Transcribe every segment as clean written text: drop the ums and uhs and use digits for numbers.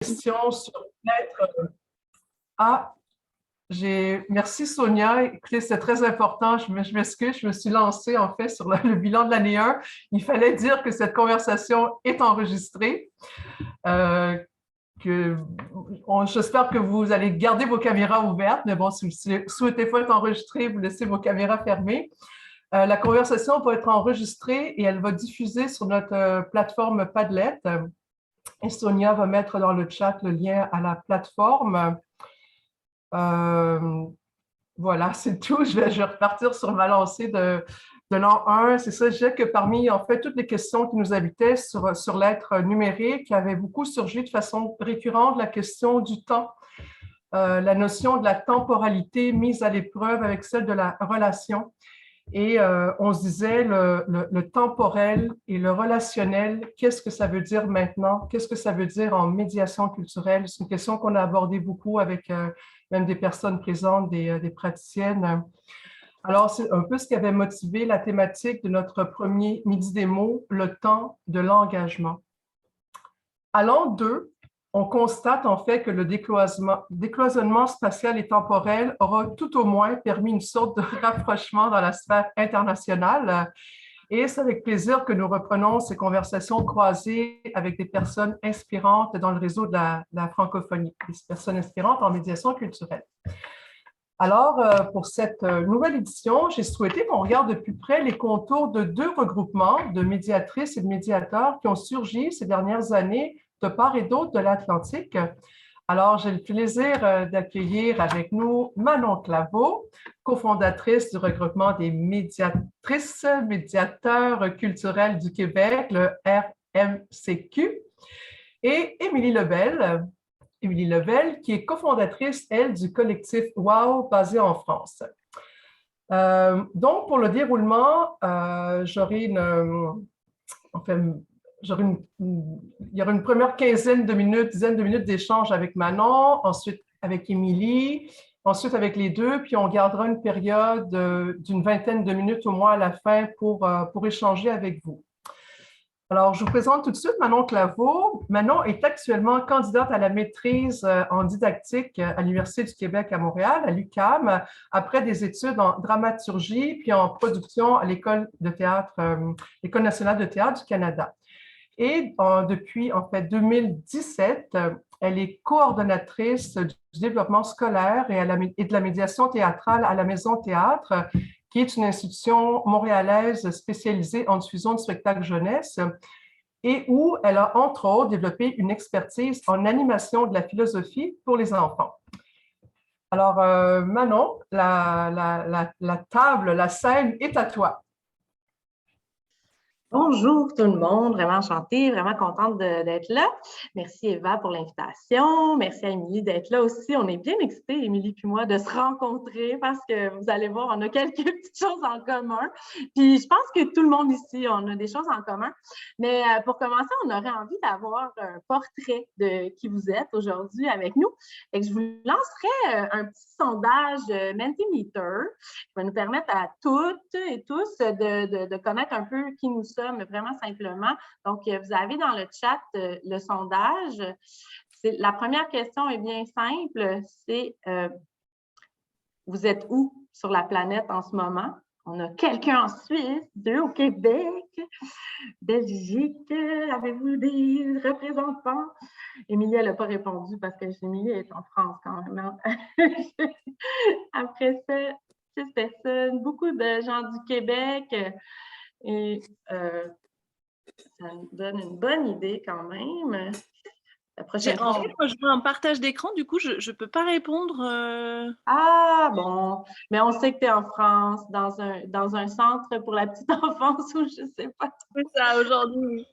Question sur peut-être. Ah, merci Sonia. Écoutez, c'est très important. Je m'excuse, je me suis lancée en fait sur le bilan de l'année 1. Il fallait dire que cette conversation est enregistrée. J'espère que vous allez garder vos caméras ouvertes, mais bon, si vous ne souhaitez pas être enregistré, vous laissez vos caméras fermées. La conversation va être enregistrée et elle va diffuser sur notre plateforme Padlet. Et Sonia va mettre dans le chat le lien à la plateforme. Voilà, c'est tout. Je vais repartir sur ma lancée de l'an 1. C'est ça, je disais que parmi, en fait, toutes les questions qui nous habitaient sur l'être numérique, il y avait beaucoup surgi de façon récurrente la question du temps, la notion de la temporalité mise à l'épreuve avec celle de la relation. Et on se disait le temporel et le relationnel, qu'est-ce que ça veut dire maintenant? Qu'est-ce que ça veut dire en médiation culturelle? C'est une question qu'on a abordée beaucoup avec même des personnes présentes, des praticiennes. Alors, c'est un peu ce qui avait motivé la thématique de notre premier Midi des mots, le temps de l'engagement. À l'an 2, on constate en fait que le décloisonnement spatial et temporel aura tout au moins permis une sorte de rapprochement dans la sphère internationale. Et c'est avec plaisir que nous reprenons ces conversations croisées avec des personnes inspirantes dans le réseau de la francophonie, des personnes inspirantes en médiation culturelle. Alors, pour cette nouvelle édition, j'ai souhaité qu'on regarde de plus près les contours de 2 regroupements de médiatrices et de médiateurs qui ont surgi ces dernières années de part et d'autre de l'Atlantique. Alors, j'ai le plaisir d'accueillir avec nous Manon Claveau, cofondatrice du regroupement des médiatrices, médiateurs culturels du Québec, le RMCQ, et Émilie Lebel, qui est cofondatrice, elle, du collectif WOW, basé en France. Donc, pour le déroulement, j'aurai il y aura une première dizaine de minutes d'échange avec Manon, ensuite avec Émilie, ensuite avec les deux, puis on gardera une période d'une vingtaine de minutes au moins à la fin pour échanger avec vous. Alors, je vous présente tout de suite Manon Claveau. Manon est actuellement candidate à la maîtrise en didactique à l'Université du Québec à Montréal, à l'UQAM, après des études en dramaturgie puis en production à l'École de théâtre, l'École nationale de théâtre du Canada. Et depuis, en fait, 2017, elle est coordonnatrice du développement scolaire et de la médiation théâtrale à la Maison Théâtre, qui est une institution montréalaise spécialisée en diffusion de spectacles jeunesse et où elle a, entre autres, développé une expertise en animation de la philosophie pour les enfants. Alors, Manon, la table, la scène est à toi. Bonjour tout le monde, vraiment enchantée, vraiment contente d'être là. Merci Eva pour l'invitation, merci à Émilie d'être là aussi. On est bien excités, Émilie puis moi, de se rencontrer parce que vous allez voir, on a quelques petites choses en commun. Puis je pense que tout le monde ici, on a des choses en commun. Mais pour commencer, on aurait envie d'avoir un portrait de qui vous êtes aujourd'hui avec nous. Et que je vous lancerai un petit sondage Mentimeter qui va nous permettre à toutes et tous de connaître un peu qui nous sommes, vraiment simplement. Donc, vous avez dans le chat le sondage. La première question est bien simple, c'est vous êtes où sur la planète en ce moment? On a quelqu'un en Suisse, 2 au Québec, Belgique, avez-vous des représentants? Émilie, elle n'a pas répondu parce que Émilie est en France quand même. Après ça, 6 personnes, beaucoup de gens du Québec. Et ça nous donne une bonne idée quand même. La prochaine fois, moi, je vois un partage d'écran, du coup, je ne peux pas répondre. Ah, bon. Mais on sait que tu es en France, dans un centre pour la petite enfance ou je ne sais pas. C'est ça, aujourd'hui.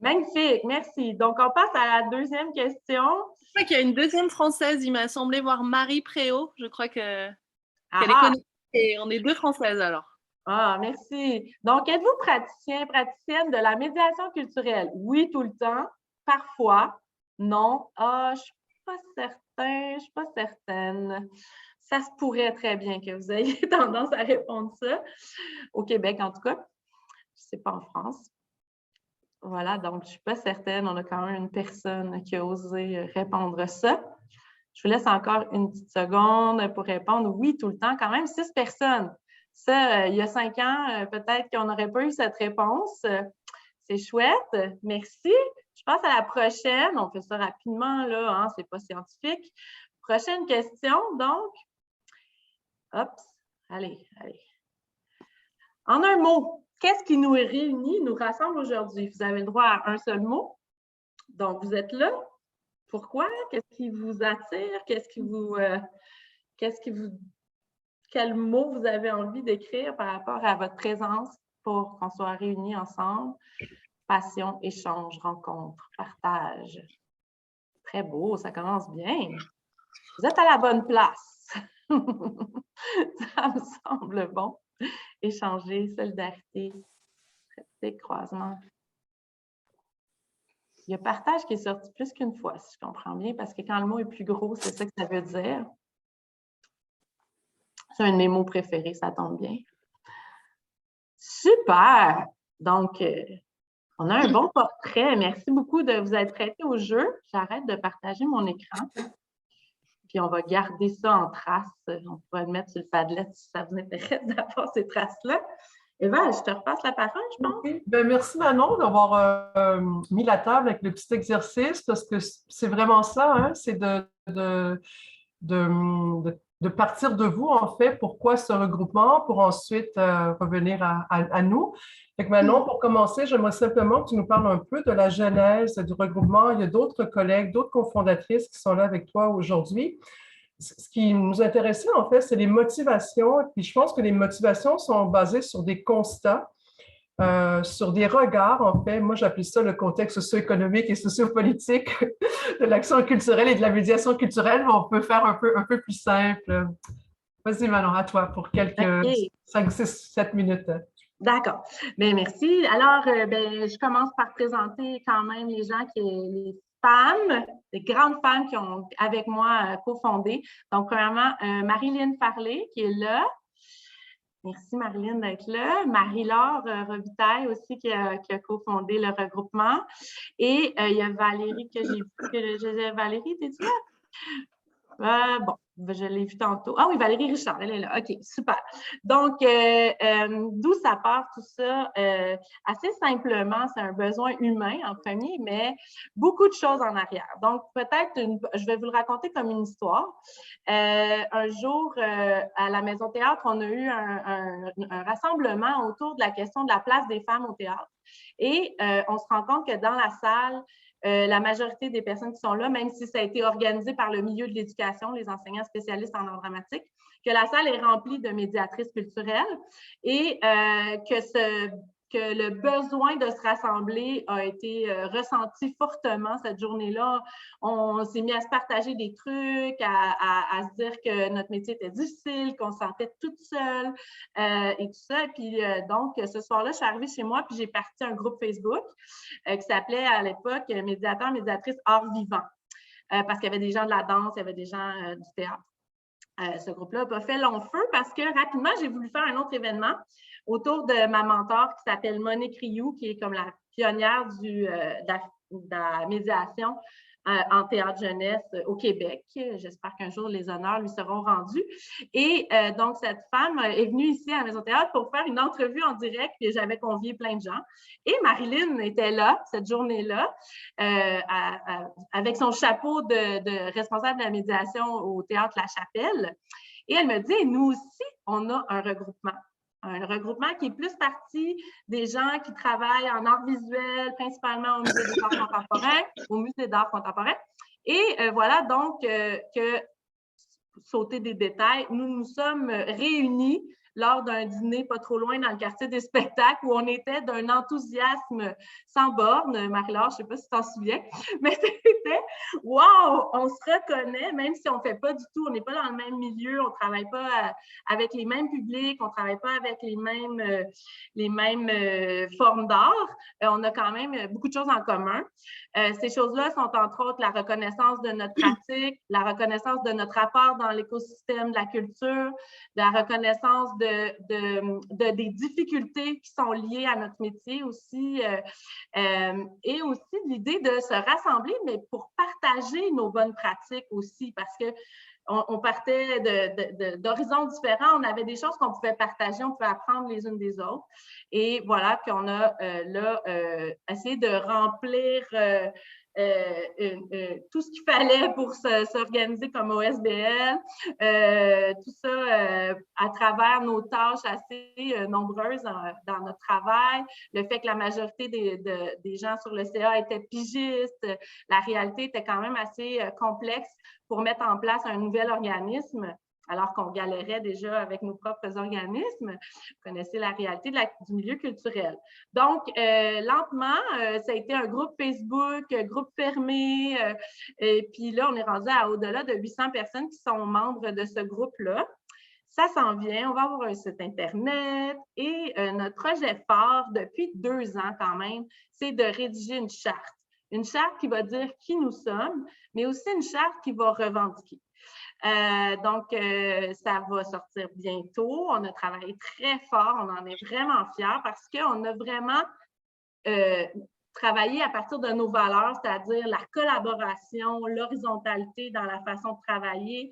Magnifique, merci. Donc, on passe à la deuxième question. Je crois qu'il y a une deuxième Française, il m'a semblé voir Marie Préau. Je crois qu'elle est connue. Et on est 2 Françaises alors. Ah, merci. Donc, êtes-vous praticienne de la médiation culturelle? Oui, tout le temps. Parfois. Non. Ah, je ne suis pas certain. Je ne suis pas certaine. Ça se pourrait très bien que vous ayez tendance à répondre ça. Au Québec, en tout cas. Je ne sais pas en France. Voilà, donc je ne suis pas certaine. On a quand même une personne qui a osé répondre à ça. Je vous laisse encore une petite seconde pour répondre. Oui, tout le temps. Quand même 6 personnes. Ça, il y a 5 ans, peut-être qu'on n'aurait pas eu cette réponse. C'est chouette. Merci. Je passe à la prochaine. On fait ça rapidement, là. Hein? C'est pas scientifique. Prochaine question, donc. Hop. Allez. En un mot, qu'est-ce qui nous réunit, nous rassemble aujourd'hui? Vous avez le droit à un seul mot. Donc, vous êtes là. Pourquoi? Qu'est-ce qui vous attire? Quel mot vous avez envie d'écrire par rapport à votre présence pour qu'on soit réunis ensemble? Passion, échange, rencontre, partage. Très beau, ça commence bien. Vous êtes à la bonne place. Ça me semble bon. Échanger, solidarité, croisement. Il y a partage qui est sorti plus qu'une fois, si je comprends bien, parce que quand le mot est plus gros, c'est ça que ça veut dire. C'est un de mes mots préférés, ça tombe bien. Super! Donc, on a un bon portrait. Merci beaucoup de vous être prêtés au jeu. J'arrête de partager mon écran. Puis, on va garder ça en trace. On pourra le mettre sur le Padlet si ça vous intéresse d'avoir ces traces-là. Eva, je te repasse la parole, je pense. Okay. Merci Manon d'avoir mis la table avec le petit exercice parce que c'est vraiment ça, hein? C'est de partir de vous, en fait, pourquoi ce regroupement, pour ensuite revenir à nous. Fait que Manon, pour commencer, j'aimerais simplement que tu nous parles un peu de la genèse du regroupement. Il y a d'autres collègues, d'autres cofondatrices qui sont là avec toi aujourd'hui. Ce qui nous intéressait, en fait, c'est les motivations. Puis je pense que les motivations sont basées sur des constats, sur des regards, en fait. Moi, j'appelle ça le contexte socio-économique et sociopolitique de l'action culturelle et de la médiation culturelle, mais on peut faire un peu plus simple. Vas-y, Manon, à toi pour quelques 5, 6, 7 minutes. D'accord. Bien, merci. Alors, je commence par présenter quand même les gens les femmes, les grandes femmes qui ont avec moi cofondé. Donc, premièrement, Marie-Lynne Farley qui est là. Merci Marie-Lynne d'être là. Marie-Laure Robitaille aussi qui a cofondé le regroupement. Et il y a Valérie que j'ai vu. Valérie, t'es-tu là? Bon, je l'ai vu tantôt. Ah oui, Valérie Richard, elle est là. OK, super. Donc, d'où ça part tout ça? Assez simplement, c'est un besoin humain en premier, mais beaucoup de choses en arrière. Donc, peut-être, je vais vous le raconter comme une histoire. Un jour, à la Maison Théâtre, on a eu un rassemblement autour de la question de la place des femmes au théâtre. Et on se rend compte que dans la salle, la majorité des personnes qui sont là, même si ça a été organisé par le milieu de l'éducation, les enseignants spécialistes en art dramatique, que la salle est remplie de médiatrices culturelles et que le besoin de se rassembler a été ressenti fortement cette journée-là. On s'est mis à se partager des trucs, à se dire que notre métier était difficile, qu'on se sentait toute seule et tout ça. Puis donc, ce soir-là, je suis arrivée chez moi puis j'ai parti un groupe Facebook qui s'appelait à l'époque Médiateur, médiatrice art vivant parce qu'il y avait des gens de la danse, il y avait des gens du théâtre. Ce groupe-là n'a pas fait long feu parce que rapidement, j'ai voulu faire un autre événement autour de ma mentor qui s'appelle Monique Rioux, qui est comme la pionnière de la médiation en théâtre jeunesse au Québec. J'espère qu'un jour, les honneurs lui seront rendus. Et donc, cette femme est venue ici à la Maison Théâtre pour faire une entrevue en direct, puis j'avais convié plein de gens. Et Marie-Lynne était là, cette journée-là, avec son chapeau de responsable de la médiation au Théâtre La Chapelle. Et elle me dit, nous aussi, on a un regroupement. Un regroupement qui est plus parti des gens qui travaillent en art visuel, principalement au Musée des Arts contemporains, au Musée d'art contemporain. Et voilà donc que, sauter des détails, nous nous sommes réunis lors d'un dîner pas trop loin dans le quartier des spectacles où on était d'un enthousiasme sans borne. Marie-Laure, je ne sais pas si tu t'en souviens, mais c'était « wow, on se reconnaît, même si on ne fait pas du tout, on n'est pas dans le même milieu, on ne travaille pas avec les mêmes publics, on ne travaille pas avec les mêmes formes d'art, on a quand même beaucoup de choses en commun. Ces choses-là sont entre autres la reconnaissance de notre pratique, la reconnaissance de notre apport dans l'écosystème de la culture, la reconnaissance des difficultés qui sont liées à notre métier aussi, et aussi l'idée de se rassembler, mais pour partager nos bonnes pratiques aussi, parce que on partait d'horizons différents, on avait des choses qu'on pouvait partager, on pouvait apprendre les unes des autres. Et voilà qu'on a essayé de remplir tout ce qu'il fallait pour s'organiser comme OSBL, tout ça à travers nos tâches assez nombreuses dans notre travail, le fait que la majorité des gens sur le CA étaient pigistes, la réalité était quand même assez complexe pour mettre en place un nouvel organisme, alors qu'on galérait déjà avec nos propres organismes. Vous connaissez la réalité du milieu culturel. Donc, lentement, ça a été un groupe Facebook, groupe fermé, et puis là, on est rendu à au-delà de 800 personnes qui sont membres de ce groupe-là. Ça s'en vient, on va avoir un site Internet et notre projet phare depuis 2 ans quand même, c'est de rédiger une charte. Une charte qui va dire qui nous sommes, mais aussi une charte qui va revendiquer. Donc, ça va sortir bientôt. On a travaillé très fort, on en est vraiment fiers parce qu'on a vraiment travaillé à partir de nos valeurs, c'est-à-dire la collaboration, l'horizontalité dans la façon de travailler,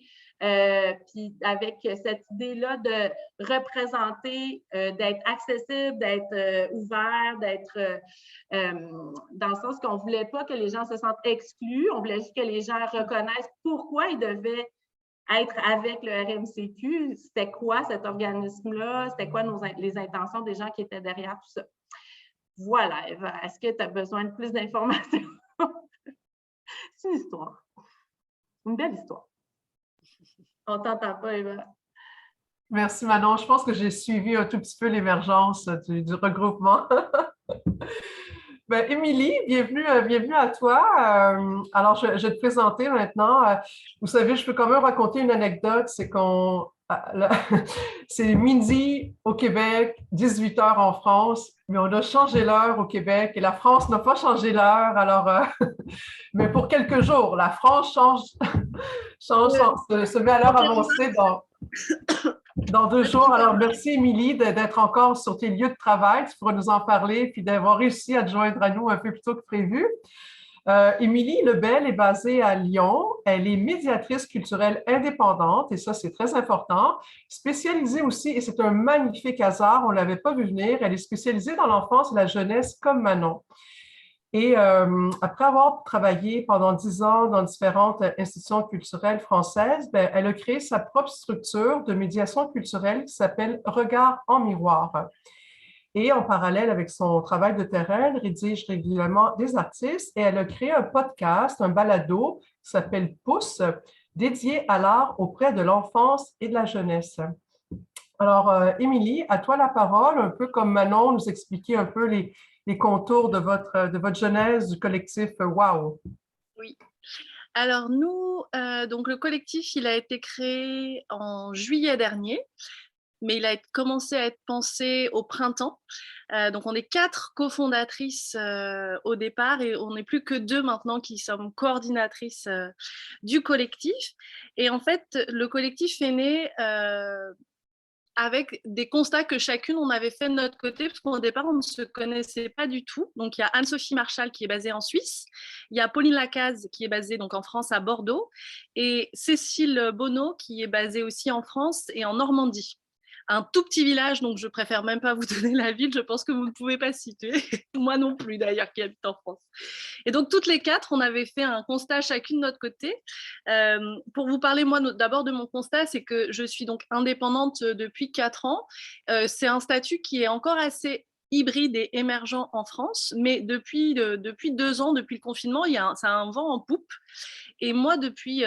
puis avec cette idée-là de représenter, d'être accessible, d'être ouvert, d'être dans le sens qu'on ne voulait pas que les gens se sentent exclus, on voulait juste que les gens reconnaissent pourquoi ils devaient être avec le RMCQ, c'était quoi cet organisme-là, c'était quoi les intentions des gens qui étaient derrière tout ça. Voilà, Eva, est-ce que tu as besoin de plus d'informations? C'est une histoire, une belle histoire. On ne t'entend pas, Eva. Merci Manon. Je pense que j'ai suivi un tout petit peu l'émergence du regroupement. Ben, Émilie, bienvenue à toi. Alors, je vais te présenter maintenant. Vous savez, je peux quand même raconter une anecdote. C'est midi au Québec, 18 heures en France, mais on a changé l'heure au Québec et la France n'a pas changé l'heure. Alors, mais pour quelques jours, la France se met à l'heure avancée dans 2 jours. Alors, merci, Émilie, d'être encore sur tes lieux de travail. Tu pourras nous en parler puis d'avoir réussi à te joindre à nous un peu plus tôt que prévu. Émilie Lebel est basée à Lyon. Elle est médiatrice culturelle indépendante, et ça, c'est très important. Spécialisée aussi, et c'est un magnifique hasard, on ne l'avait pas vu venir, elle est spécialisée dans l'enfance et la jeunesse comme Manon. Et après avoir travaillé pendant 10 ans dans différentes institutions culturelles françaises, elle a créé sa propre structure de médiation culturelle qui s'appelle Regard en miroir. Et en parallèle avec son travail de terrain, elle rédige régulièrement des artistes et elle a créé un podcast, un balado qui s'appelle Pouce, dédié à l'art auprès de l'enfance et de la jeunesse. Alors, Émilie, à toi la parole, un peu comme Manon nous expliquer un peu les contours de votre genèse du collectif WOW. Oui. Alors nous, donc le collectif, il a été créé en juillet dernier, mais il a commencé à être pensé au printemps. Donc on est 4 cofondatrices au départ et on n'est plus que 2 maintenant qui sommes coordinatrices du collectif. Et en fait, le collectif est né avec des constats que chacune on avait fait de notre côté, parce qu'au départ on ne se connaissait pas du tout. Donc il y a Anne-Sophie Marchal qui est basée en Suisse, il y a Pauline Lacaze qui est basée donc en France à Bordeaux, et Cécile Bonneau qui est basée aussi en France et en Normandie. Un tout petit village, donc je préfère même pas vous donner la ville, je pense que vous ne pouvez pas situer, moi non plus d'ailleurs qui habite en France. Et donc toutes les 4, on avait fait un constat chacune de notre côté. Pour vous parler moi d'abord de mon constat, c'est que je suis donc indépendante depuis 4 ans. C'est un statut qui est encore assez hybride et émergent en France, mais depuis 2 ans, depuis le confinement, ça a un vent en poupe. Et moi, depuis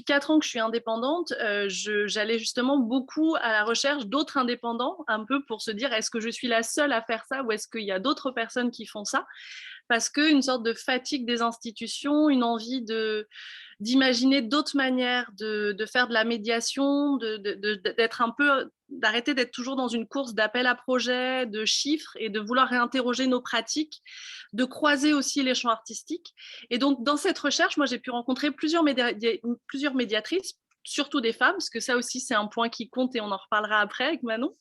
4 ans que je suis indépendante, j'allais justement beaucoup à la recherche d'autres indépendants, un peu pour se dire, est-ce que je suis la seule à faire ça ou est-ce qu'il y a d'autres personnes qui font ça ? Parce qu'une sorte de fatigue des institutions, une envie d'imaginer d'autres manières de faire de la médiation, d'être un peu, d'arrêter d'être toujours dans une course d'appel à projets, de chiffres et de vouloir réinterroger nos pratiques, de croiser aussi les champs artistiques. Et donc, dans cette recherche, moi, j'ai pu rencontrer plusieurs médiatrices, surtout des femmes, parce que ça aussi, c'est un point qui compte et on en reparlera après avec Manon.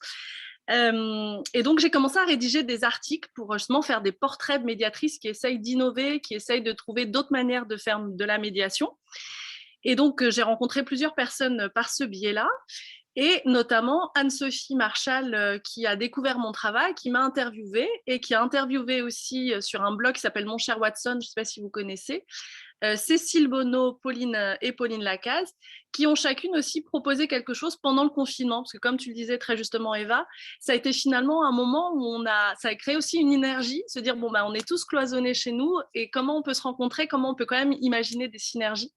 Et donc, j'ai commencé à rédiger des articles pour justement faire des portraits de médiatrices qui essayent d'innover, qui essayent de trouver d'autres manières de faire de la médiation. Et donc, j'ai rencontré plusieurs personnes par ce biais-là, et notamment Anne-Sophie Marchal, qui a découvert mon travail, qui m'a interviewée et qui a interviewé aussi sur un blog qui s'appelle Mon cher Watson, je ne sais pas si vous connaissez, Cécile Bonneau, Pauline et Pauline Lacaze, qui ont chacune aussi proposé quelque chose pendant le confinement, parce que comme tu le disais très justement Eva, ça a été finalement un moment où ça a créé aussi une énergie, se dire bon on est tous cloisonnés chez nous et comment on peut se rencontrer, comment on peut quand même imaginer des synergies.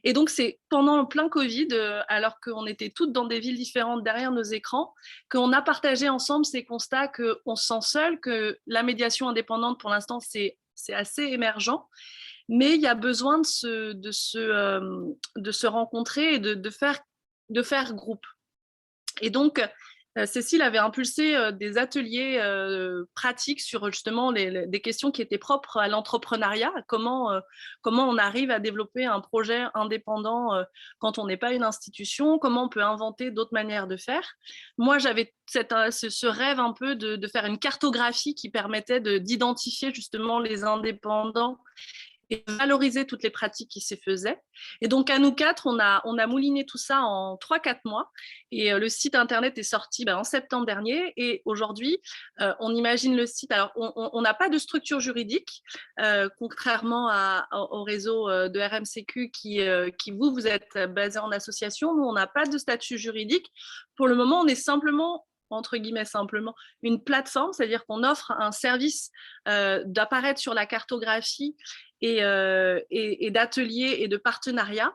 Et donc c'est pendant le plein Covid, alors qu'on était toutes dans des villes différentes derrière nos écrans, qu'on a partagé ensemble ces constats qu'on se sent seul, que la médiation indépendante pour l'instant c'est assez émergent. Mais il y a besoin de se rencontrer et de faire groupe. Et donc, Cécile avait impulsé des ateliers pratiques sur justement des questions qui étaient propres à l'entrepreneuriat, comment on arrive à développer un projet indépendant quand on n'est pas une institution, comment on peut inventer d'autres manières de faire. Moi, j'avais ce rêve un peu de faire une cartographie qui permettait d'identifier justement les indépendants et valoriser toutes les pratiques qui s'y faisaient. Et donc, à nous quatre, on a mouliné tout ça en 3-4 mois. Et le site Internet est sorti en septembre dernier. Et aujourd'hui, on imagine le site. Alors, on n'a pas de structure juridique, contrairement au réseau de RMCQ qui vous êtes basé en association. Nous, on n'a pas de statut juridique. Pour le moment, on est simplement entre guillemets simplement, une plateforme, c'est-à-dire qu'on offre un service d'apparaître sur la cartographie et d'ateliers et de partenariats.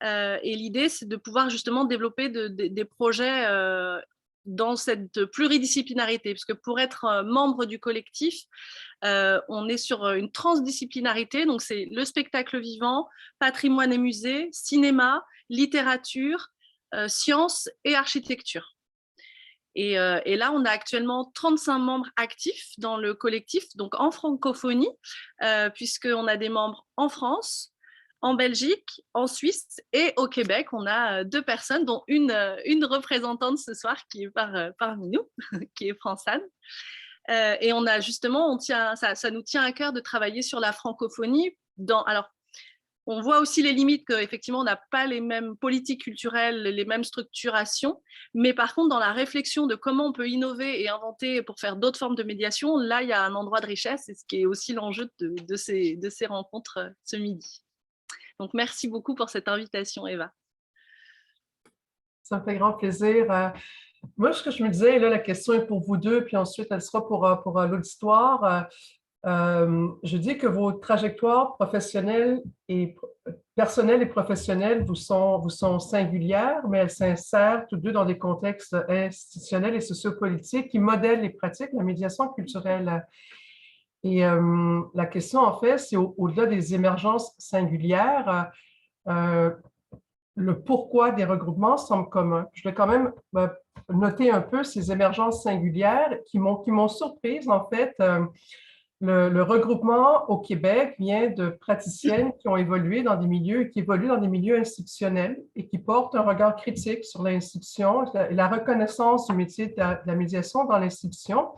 Et l'idée, c'est de pouvoir justement développer des projets dans cette pluridisciplinarité, parce que pour être membre du collectif, on est sur une transdisciplinarité, donc c'est le spectacle vivant, patrimoine et musée, cinéma, littérature, sciences et architecture. Et là, on a actuellement 35 membres actifs dans le collectif, donc en francophonie, puisqu'on a des membres en France, en Belgique, en Suisse et au Québec. On a 2 personnes, dont une représentante ce soir qui est parmi nous, qui est France-Anne. Et on a justement, ça nous tient à cœur de travailler sur la francophonie. Alors, on voit aussi les limites qu'effectivement, on n'a pas les mêmes politiques culturelles, les mêmes structurations, mais par contre, dans la réflexion de comment on peut innover et inventer pour faire d'autres formes de médiation, là, il y a un endroit de richesse, et ce qui est aussi l'enjeu de ces rencontres ce midi. Donc, merci beaucoup pour cette invitation, Eva. Ça me fait grand plaisir. Moi, ce que je me disais, là, la question est pour vous deux, puis ensuite, elle sera pour l'auditoire. Je dis que vos trajectoires professionnelles et personnelles et professionnelles vous sont singulières, mais elles s'insèrent toutes deux dans des contextes institutionnels et sociopolitiques qui modèlent les pratiques de la médiation culturelle. Et la question, en fait, c'est au-delà des émergences singulières, le pourquoi des regroupements semble commun. Je vais quand même noter un peu ces émergences singulières qui m'ont surprise, en fait. Le regroupement au Québec vient de praticiennes qui ont évolué dans des milieux, qui évoluent dans des milieux institutionnels et qui portent un regard critique sur l'institution et la reconnaissance du métier de la médiation dans l'institution.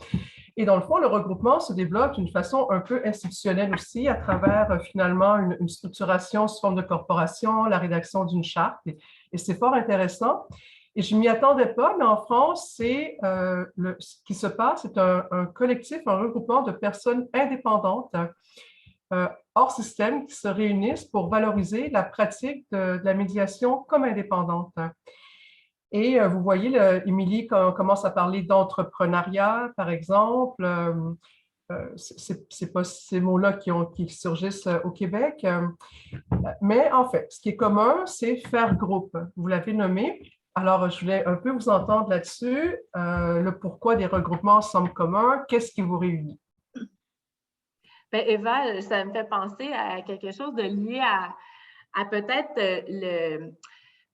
Et dans le fond, le regroupement se développe d'une façon un peu institutionnelle aussi, à travers finalement une structuration sous forme de corporation, la rédaction d'une charte. Et c'est fort intéressant. Et je ne m'y attendais pas, mais en France, ce qui se passe, c'est un collectif, un regroupement de personnes indépendantes, hors système, qui se réunissent pour valoriser la pratique de la médiation comme indépendante. Et vous voyez, Émilie commence à parler d'entrepreneuriat, par exemple. C'est pas ces mots-là qui surgissent au Québec. Mais en fait, ce qui est commun, c'est faire groupe. Vous l'avez nommé. Alors, je voulais un peu vous entendre là-dessus. Le pourquoi des regroupements semble commun. Qu'est-ce qui vous réunit? Bien, Eva, ça me fait penser à quelque chose de lié à peut-être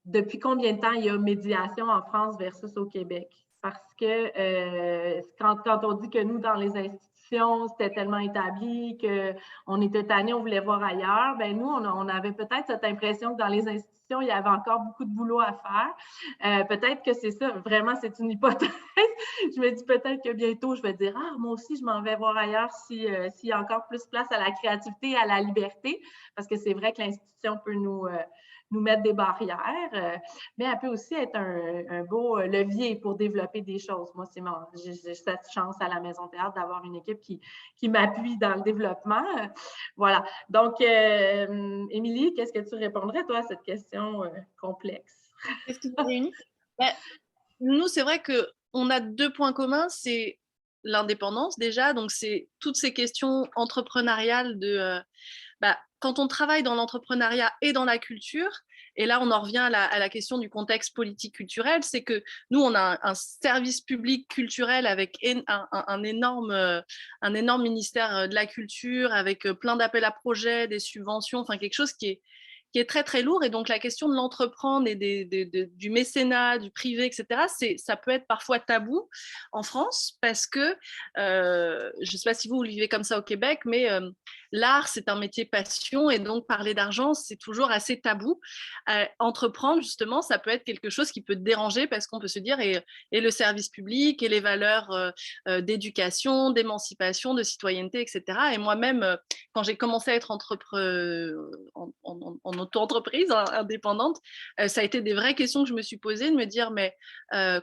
depuis combien de temps il y a médiation en France versus au Québec. Parce que quand on dit que nous, dans les institutions, institutions, c'était tellement établi qu'on était tanné, on voulait voir ailleurs. Ben nous, on avait peut-être cette impression que dans les institutions, il y avait encore beaucoup de boulot à faire. Peut-être que c'est ça, vraiment, c'est une hypothèse. Je me dis peut-être que bientôt, je vais dire « Ah, moi aussi, je m'en vais voir ailleurs s'il y a encore plus place à la créativité et à la liberté. » Parce que c'est vrai que l'institution peut nous mettre des barrières, mais elle peut aussi être un beau levier pour développer des choses. Moi, j'ai cette chance à la Maison Théâtre d'avoir une équipe qui m'appuie dans le développement. Voilà. Donc, Émilie, qu'est-ce que tu répondrais, toi, à cette question complexe? Qu'est-ce qui nous réunit? Nous, c'est vrai qu'on a 2 points communs. C'est l'indépendance déjà, donc c'est toutes ces questions entrepreneuriales quand on travaille dans l'entrepreneuriat et dans la culture, et là on en revient à la question du contexte politique culturel, c'est que nous on a un service public culturel avec un énorme ministère de la culture, avec plein d'appels à projets, des subventions, enfin quelque chose qui est très très lourd, et donc la question de l'entreprendre et du mécénat, du privé, etc., ça peut être parfois tabou en France, parce que, je ne sais pas si vous le vivez comme ça au Québec, mais l'art c'est un métier passion, et donc parler d'argent c'est toujours assez tabou. Entreprendre justement, ça peut être quelque chose qui peut déranger, parce qu'on peut se dire, et le service public, et les valeurs d'éducation, d'émancipation, de citoyenneté, etc. Et moi-même, quand j'ai commencé à être en auto-entreprise indépendante, ça a été des vraies questions que je me suis posées, de me dire mais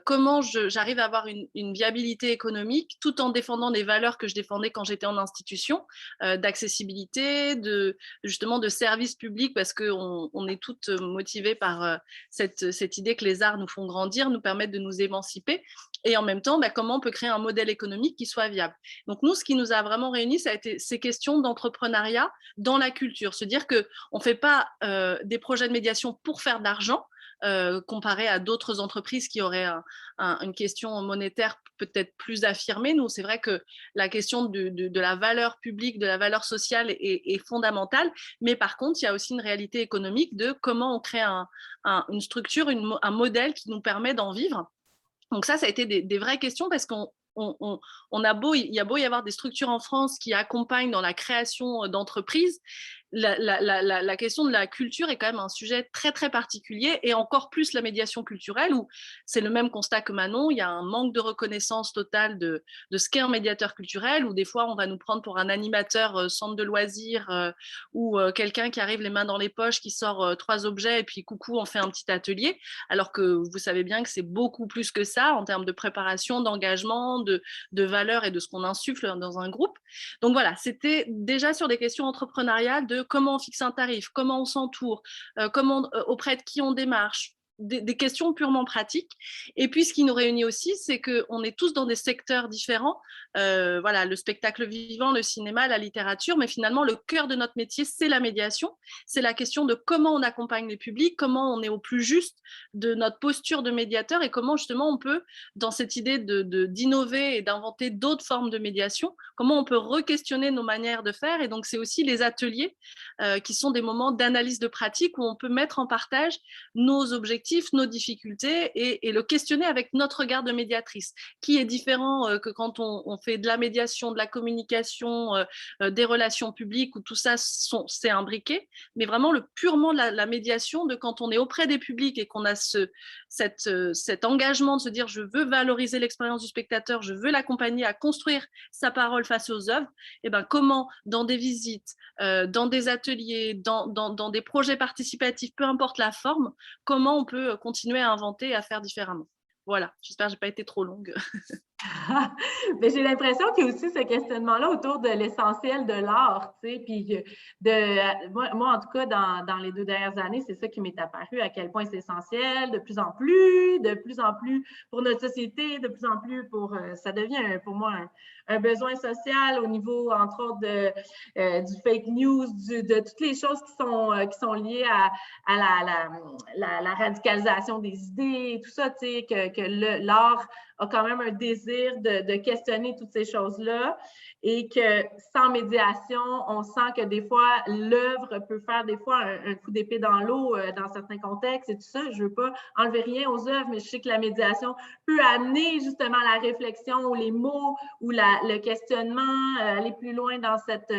comment j'arrive à avoir une viabilité économique tout en défendant des valeurs que je défendais quand j'étais en institution, d'accessibilité, justement de service public, parce qu'on est toutes motivées par cette idée que les arts nous font grandir, nous permettent de nous émanciper, et en même temps comment on peut créer un modèle économique qui soit viable. Donc nous, ce qui nous a vraiment réunis, ça a été ces questions d'entrepreneuriat dans la culture, se dire qu'on ne fait pas des projets de médiation pour faire de l'argent, comparé à d'autres entreprises qui auraient une question monétaire peut-être plus affirmée. Nous, c'est vrai que la question de la valeur publique, de la valeur sociale est fondamentale, mais par contre, il y a aussi une réalité économique de comment on crée une structure, un modèle qui nous permet d'en vivre. Donc ça a été des vraies questions, parce qu'il y a beau y avoir des structures en France qui accompagnent dans la création d'entreprises, la question de la culture est quand même un sujet très très particulier, et encore plus la médiation culturelle, où c'est le même constat que Manon, il y a un manque de reconnaissance totale de ce qu'est un médiateur culturel, où des fois on va nous prendre pour un animateur centre de loisirs, ou quelqu'un qui arrive les mains dans les poches, qui sort 3 objets et puis coucou, on fait un petit atelier, alors que vous savez bien que c'est beaucoup plus que ça en termes de préparation, d'engagement, de valeurs et de ce qu'on insuffle dans un groupe. Donc voilà, c'était déjà sur des questions entrepreneuriales, de comment on fixe un tarif, comment on s'entoure, auprès de qui on démarche, des questions purement pratiques. Et puis, ce qui nous réunit aussi, c'est qu'on est tous dans des secteurs différents. Voilà, le spectacle vivant, le cinéma, la littérature, mais finalement, le cœur de notre métier, c'est la médiation. C'est la question de comment on accompagne les publics, comment on est au plus juste de notre posture de médiateur, et comment justement on peut, dans cette idée d'innover et d'inventer d'autres formes de médiation, comment on peut re-questionner nos manières de faire. Et donc, c'est aussi les ateliers qui sont des moments d'analyse de pratique où on peut mettre en partage nos objectifs, nos difficultés, et le questionner avec notre regard de médiatrice, qui est différent que quand on fait de la médiation, de la communication, des relations publiques, où tout ça c'est imbriqué, mais vraiment purement la médiation de quand on est auprès des publics et qu'on a cet engagement de se dire je veux valoriser l'expérience du spectateur, je veux l'accompagner à construire sa parole face aux œuvres, et comment dans des visites, dans des ateliers, dans des projets participatifs, peu importe la forme, comment on peut continuer à inventer et à faire différemment. Voilà, j'espère que je n'ai pas été trop longue. Mais j'ai l'impression qu'il y a aussi ce questionnement-là autour de l'essentiel de l'art, tu sais, puis moi, en tout cas, dans les 2 dernières années, c'est ça qui m'est apparu, à quel point c'est essentiel, de plus en plus pour notre société, de plus en plus ça devient pour moi un besoin social au niveau, entre autres, du fake news, de toutes les choses qui sont liées à la radicalisation des idées, tout ça, tu sais, que l'art a quand même un désir de questionner toutes ces choses-là et que sans médiation, on sent que des fois, l'œuvre peut faire des fois un coup d'épée dans l'eau dans certains contextes et tout ça. Je ne veux pas enlever rien aux œuvres, mais je sais que la médiation peut amener justement la réflexion ou les mots ou le questionnement, aller plus loin dans cette...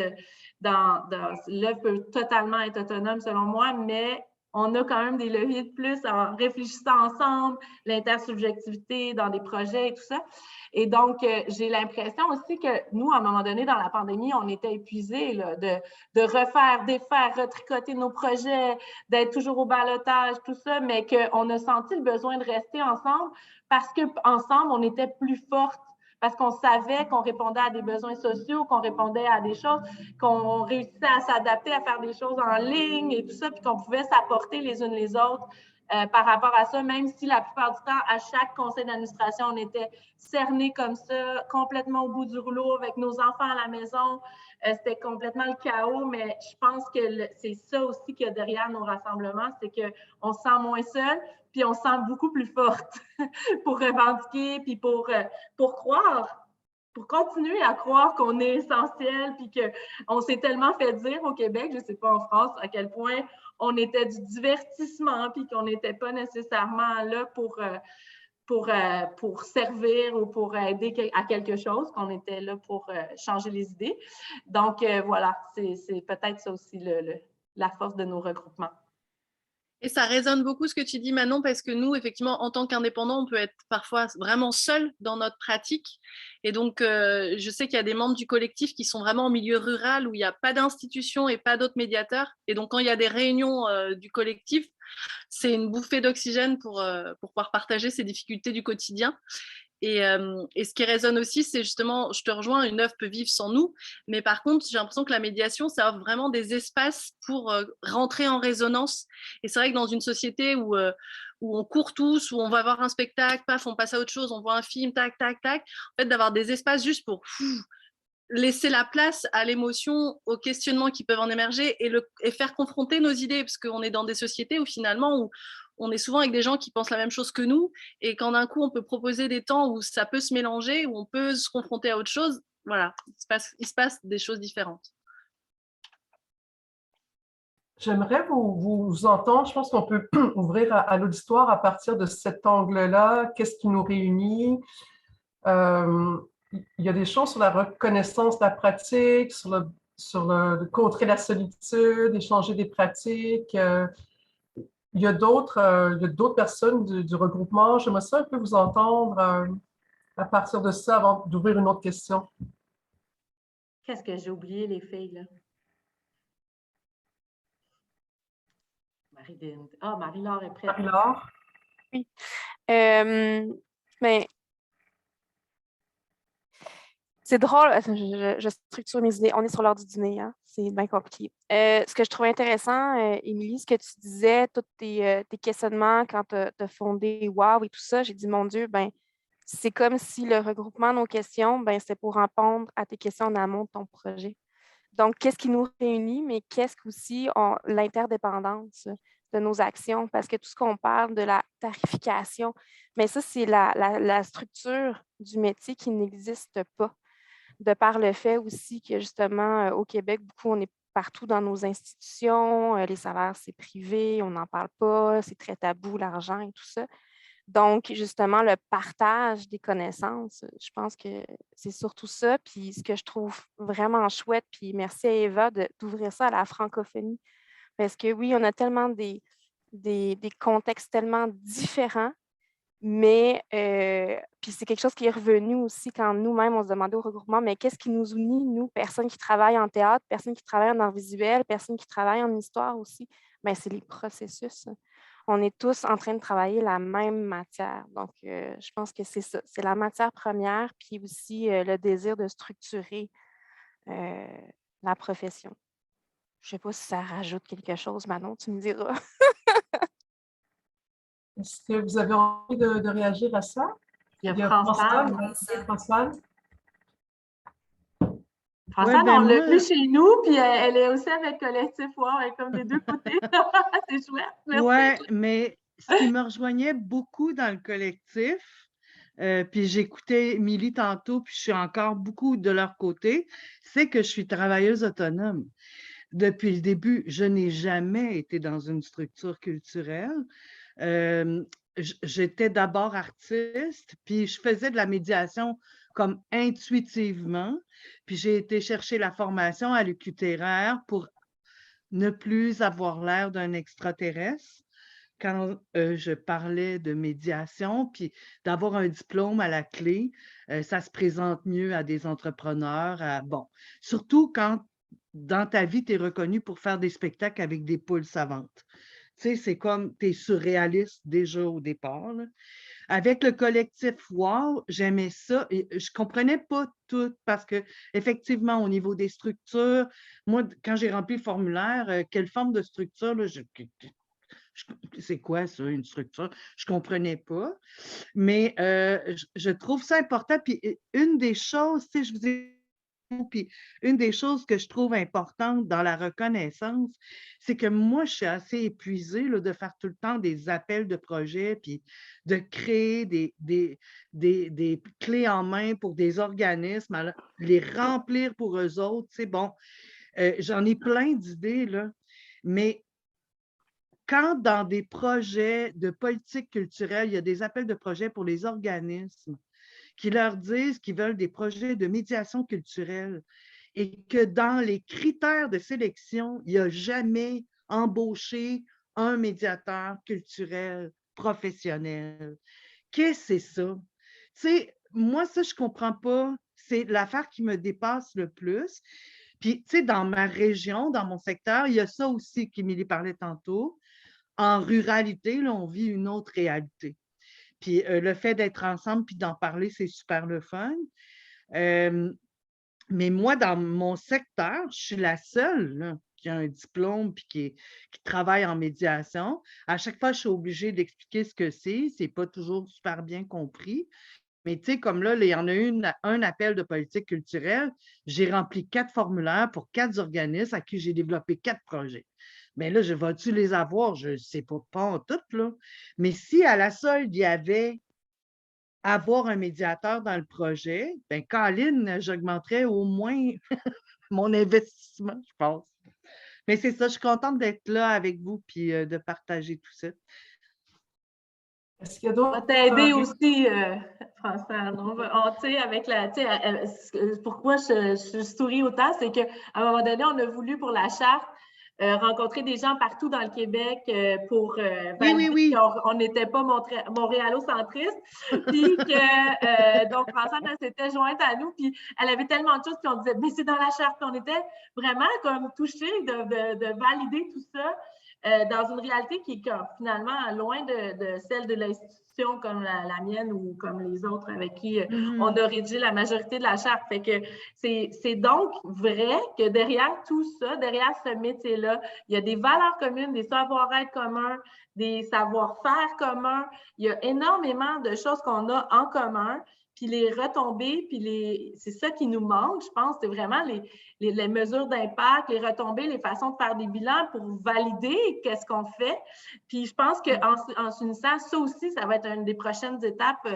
l'œuvre peut totalement être autonome selon moi, mais on a quand même des leviers de plus en réfléchissant ensemble, l'intersubjectivité dans des projets et tout ça. Et donc, j'ai l'impression aussi que nous, à un moment donné, dans la pandémie, on était épuisés là, de refaire, défaire, retricoter nos projets, d'être toujours au ballottage, tout ça, mais qu'on a senti le besoin de rester ensemble parce qu'ensemble, on était plus fortes. Parce qu'on savait qu'on répondait à des besoins sociaux, qu'on répondait à des choses, qu'on réussissait à s'adapter, à faire des choses en ligne et tout ça, puis qu'on pouvait s'apporter les unes les autres par rapport à ça, même si la plupart du temps, à chaque conseil d'administration, on était cernés comme ça, complètement au bout du rouleau avec nos enfants à la maison. C'était complètement le chaos, mais je pense que c'est ça aussi qu'il y a derrière nos rassemblements, c'est qu'on se sent moins seul, puis on se sent beaucoup plus forte pour revendiquer, puis pour croire, pour continuer à croire qu'on est essentiel, puis qu'on s'est tellement fait dire au Québec, je ne sais pas en France, à quel point on était du divertissement, puis qu'on n'était pas nécessairement là pour servir ou pour aider à quelque chose, qu'on était là pour changer les idées. Donc, voilà, c'est peut-être ça aussi la force de nos regroupements. Et ça résonne beaucoup ce que tu dis, Manon, parce que nous, effectivement, en tant qu'indépendants, on peut être parfois vraiment seuls dans notre pratique. Et donc, je sais qu'il y a des membres du collectif qui sont vraiment en milieu rural où il n'y a pas d'institution et pas d'autres médiateurs. Et donc, quand il y a des réunions du collectif, c'est une bouffée d'oxygène pour pouvoir partager ces difficultés du quotidien. Et ce qui résonne aussi, c'est justement, je te rejoins, une œuvre peut vivre sans nous, mais par contre, j'ai l'impression que la médiation, ça offre vraiment des espaces pour rentrer en résonance. Et c'est vrai que dans une société où on court tous, où on va voir un spectacle, paf, on passe à autre chose, on voit un film, tac, tac, tac, en fait, d'avoir des espaces juste pour laisser la place à l'émotion, aux questionnements qui peuvent en émerger et faire confronter nos idées, parce qu'on est dans des sociétés où finalement, on est souvent avec des gens qui pensent la même chose que nous, et quand d'un coup on peut proposer des temps où ça peut se mélanger, où on peut se confronter à autre chose, voilà, il se passe des choses différentes. J'aimerais vous entendre. Je pense qu'on peut ouvrir à l'auditoire à partir de cet angle-là. Qu'est-ce qui nous réunit? Il y a des choses sur la reconnaissance de la pratique, sur le contrer la solitude, échanger des pratiques. Il y a d'autres personnes du regroupement. J'aimerais ça un peu vous entendre à partir de ça avant d'ouvrir une autre question. Qu'est-ce que j'ai oublié, les filles, là? Marie-Laure est prête. Marie-Laure? Oui. Mais c'est drôle, je structure mes idées. On est sur l'heure du dîner, hein? C'est bien compliqué. Ce que je trouvais intéressant, Émilie, ce que tu disais, tous tes questionnements quand tu as fondé WOW et tout ça, j'ai dit, mon Dieu, ben, c'est comme si le regroupement de nos questions, ben, c'est pour répondre à tes questions en amont de ton projet. Donc, qu'est-ce qui nous réunit, mais qu'est-ce qu'aussi l'interdépendance de nos actions? Parce que tout ce qu'on parle de la tarification, mais ça, c'est la structure du métier qui n'existe pas. De par le fait aussi que, justement, au Québec, beaucoup, on est partout dans nos institutions, les salaires, c'est privé, on n'en parle pas, c'est très tabou, l'argent et tout ça. Donc, justement, le partage des connaissances, je pense que c'est surtout ça. Puis, ce que je trouve vraiment chouette, puis merci à Eva d'ouvrir ça à la francophonie. Parce que oui, on a tellement des contextes tellement différents, mais puis c'est quelque chose qui est revenu aussi quand nous-mêmes, on se demandait au regroupement, mais qu'est-ce qui nous unit, nous, personnes qui travaillent en théâtre, personnes qui travaillent en art visuel, personnes qui travaillent en histoire aussi? Bien, c'est les processus. On est tous en train de travailler la même matière. Donc, je pense que c'est ça. C'est la matière première, puis aussi le désir de structurer la profession. Je ne sais pas si ça rajoute quelque chose, Manon, tu me diras. Est-ce que vous avez envie de réagir à ça? Il y a Françoise. Françoise? Françoise, on l'a vu chez nous, puis elle est aussi avec Collectif WOW, elle est comme des deux côtés. C'est chouette. Oui, mais ce qui me rejoignait beaucoup dans le collectif, puis j'écoutais Émilie tantôt, puis je suis encore beaucoup de leur côté, c'est que je suis travailleuse autonome. Depuis le début, je n'ai jamais été dans une structure culturelle. J'étais d'abord artiste, puis je faisais de la médiation comme intuitivement, puis j'ai été chercher la formation à l'UQTR pour ne plus avoir l'air d'un extraterrestre quand je parlais de médiation, puis d'avoir un diplôme à la clé, ça se présente mieux à des entrepreneurs. Bon, surtout quand dans ta vie, tu es reconnu pour faire des spectacles avec des poules savantes. Tu sais, c'est comme, tu es surréaliste déjà au départ, là. Avec le collectif Wow, j'aimais ça. Et je ne comprenais pas tout parce que effectivement, au niveau des structures, moi, quand j'ai rempli le formulaire, quelle forme de structure, là, c'est quoi ça, une structure? Je ne comprenais pas. Mais je trouve ça important. Puis une des choses, tu sais, je vous ai puis une des choses que je trouve importante dans la reconnaissance, c'est que moi, je suis assez épuisée là, de faire tout le temps des appels de projets, puis de créer des clés en main pour des organismes, alors, les remplir pour eux autres. Tu sais, bon, j'en ai plein d'idées, là, mais quand dans des projets de politique culturelle, il y a des appels de projets pour les organismes qui leur disent qu'ils veulent des projets de médiation culturelle et que dans les critères de sélection, il n'y a jamais embauché un médiateur culturel professionnel. Qu'est-ce que c'est ça? Tu sais, moi, ça, je ne comprends pas. C'est l'affaire qui me dépasse le plus. Puis, tu sais, dans ma région, dans mon secteur, il y a ça aussi qu'Émilie parlait tantôt. En ruralité, là, on vit une autre réalité. Puis le fait d'être ensemble puis d'en parler, c'est super le fun. Mais moi, dans mon secteur, je suis la seule là, qui a un diplôme puis qui travaille en médiation. À chaque fois, je suis obligée d'expliquer ce que c'est. Ce n'est pas toujours super bien compris. Mais tu sais, comme là, il y en a eu un appel de politique culturelle. J'ai rempli 4 formulaires pour 4 organismes à qui j'ai développé 4 projets. Mais là, je vais-tu les avoir? Je ne sais pas en tout, là. Mais si à la solde, il y avait avoir un médiateur dans le projet, bien, Colin, j'augmenterais au moins mon investissement, je pense. Mais c'est ça, je suis contente d'être là avec vous puis de partager tout ça. Est-ce qu'il y a d'autres? On va t'aider aussi, François. Pourquoi je souris autant, c'est qu'à un moment donné, on a voulu pour la charte rencontrer des gens partout dans le Québec pour valider Oui. qu'on n'était pas montréalocentriste. Puis que donc François s'était jointe à nous, puis elle avait tellement de choses, puis on disait mais c'est dans la charte. Puis on était vraiment comme touchés de valider tout ça. Dans une réalité qui est finalement loin de celle de l'institution comme la mienne ou comme les autres avec qui on a rédigé la majorité de la charte. Fait que c'est donc vrai que derrière tout ça, derrière ce métier-là, il y a des valeurs communes, des savoir-être communs, des savoir-faire communs. Il y a énormément de choses qu'on a en commun. Puis les retombées, puis c'est ça qui nous manque, je pense, c'est vraiment les mesures d'impact, les retombées, les façons de faire des bilans pour valider qu'est-ce qu'on fait. Puis je pense qu'en s'unissant, ça aussi, ça va être une des prochaines étapes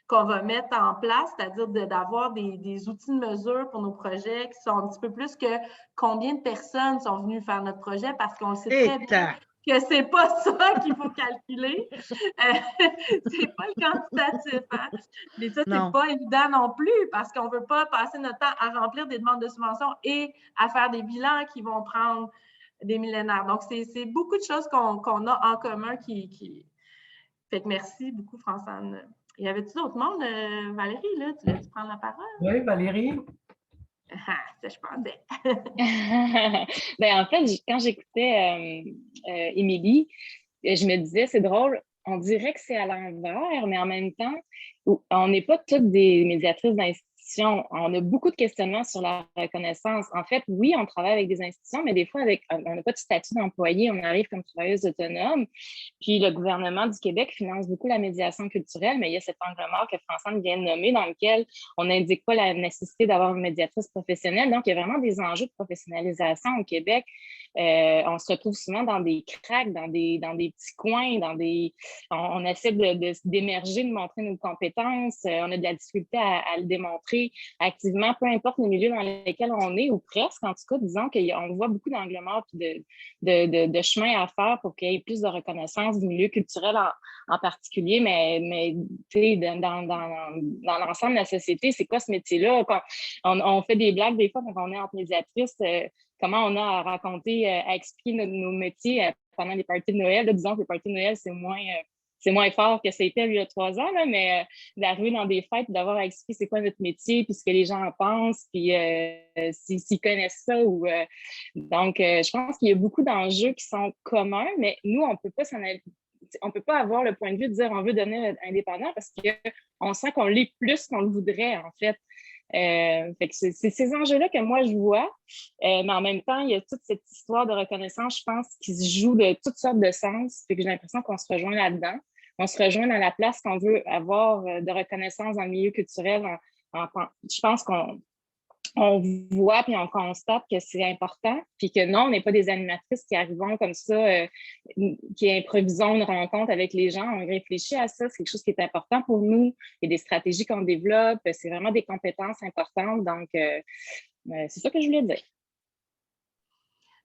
qu'on va mettre en place, c'est-à-dire d'avoir des outils de mesure pour nos projets qui sont un petit peu plus que combien de personnes sont venues faire notre projet, parce qu'on le sait très bien que c'est pas ça qu'il faut calculer. C'est pas le quantitatif. Hein? Mais ça, c'est pas évident non plus parce qu'on veut pas passer notre temps à remplir des demandes de subventions et à faire des bilans qui vont prendre des millénaires. Donc, c'est beaucoup de choses qu'on a en commun qui... Fait que merci beaucoup, Françoise. Y avait-tu d'autres monde, Valérie, là? Tu voulais-tu prendre la parole? Oui, Valérie. Ça, je pensais. En fait, quand j'écoutais Émilie, je me disais, c'est drôle, on dirait que c'est à l'envers, mais en même temps, on n'est pas toutes des médiatrices d'institutions. On a beaucoup de questionnements sur la reconnaissance. En fait, oui, on travaille avec des institutions, mais des fois, on n'a pas de statut d'employé, on arrive comme travailleuse autonome. Puis le gouvernement du Québec finance beaucoup la médiation culturelle, mais il y a cet angle mort que Françoise vient de nommer dans lequel on n'indique pas la nécessité d'avoir une médiatrice professionnelle. Donc, il y a vraiment des enjeux de professionnalisation au Québec. On se retrouve souvent dans des cracks, dans des petits coins, on essaie d'émerger, de montrer nos compétences. On a de la difficulté à le démontrer activement, peu importe les milieux dans lesquels on est, ou presque, en tout cas, disons qu'on voit beaucoup d'angles morts et de chemin à faire pour qu'il y ait plus de reconnaissance du milieu culturel en particulier, mais dans l'ensemble de la société, c'est quoi ce métier-là? On fait des blagues des fois quand on est entre médiatrices, comment on a à raconter, à expliquer nos métiers pendant les parties de Noël. Là, disons que les parties de Noël, c'est moins fort que c'était il y a 3 ans, là, mais d'arriver dans des fêtes, d'avoir à expliquer c'est quoi notre métier, puis ce que les gens en pensent, puis s'ils connaissent ça. Donc, je pense qu'il y a beaucoup d'enjeux qui sont communs, mais nous, on ne peut pas avoir le point de vue de dire on veut devenir indépendant parce qu'on sent qu'on l'est plus qu'on le voudrait, en fait. Fait que c'est ces enjeux-là que moi, je vois. Mais en même temps, il y a toute cette histoire de reconnaissance, je pense, qui se joue de toutes sortes de sens. Fait que j'ai l'impression qu'on se rejoint là-dedans. On se rejoint dans la place qu'on veut avoir de reconnaissance dans le milieu culturel. Je pense qu'on voit puis on constate que c'est important, puis que non, on n'est pas des animatrices qui arrivons comme ça, qui improvisons une rencontre avec les gens. On réfléchit à ça, c'est quelque chose qui est important pour nous. Il y a des stratégies qu'on développe, c'est vraiment des compétences importantes. Donc, c'est ça que je voulais dire.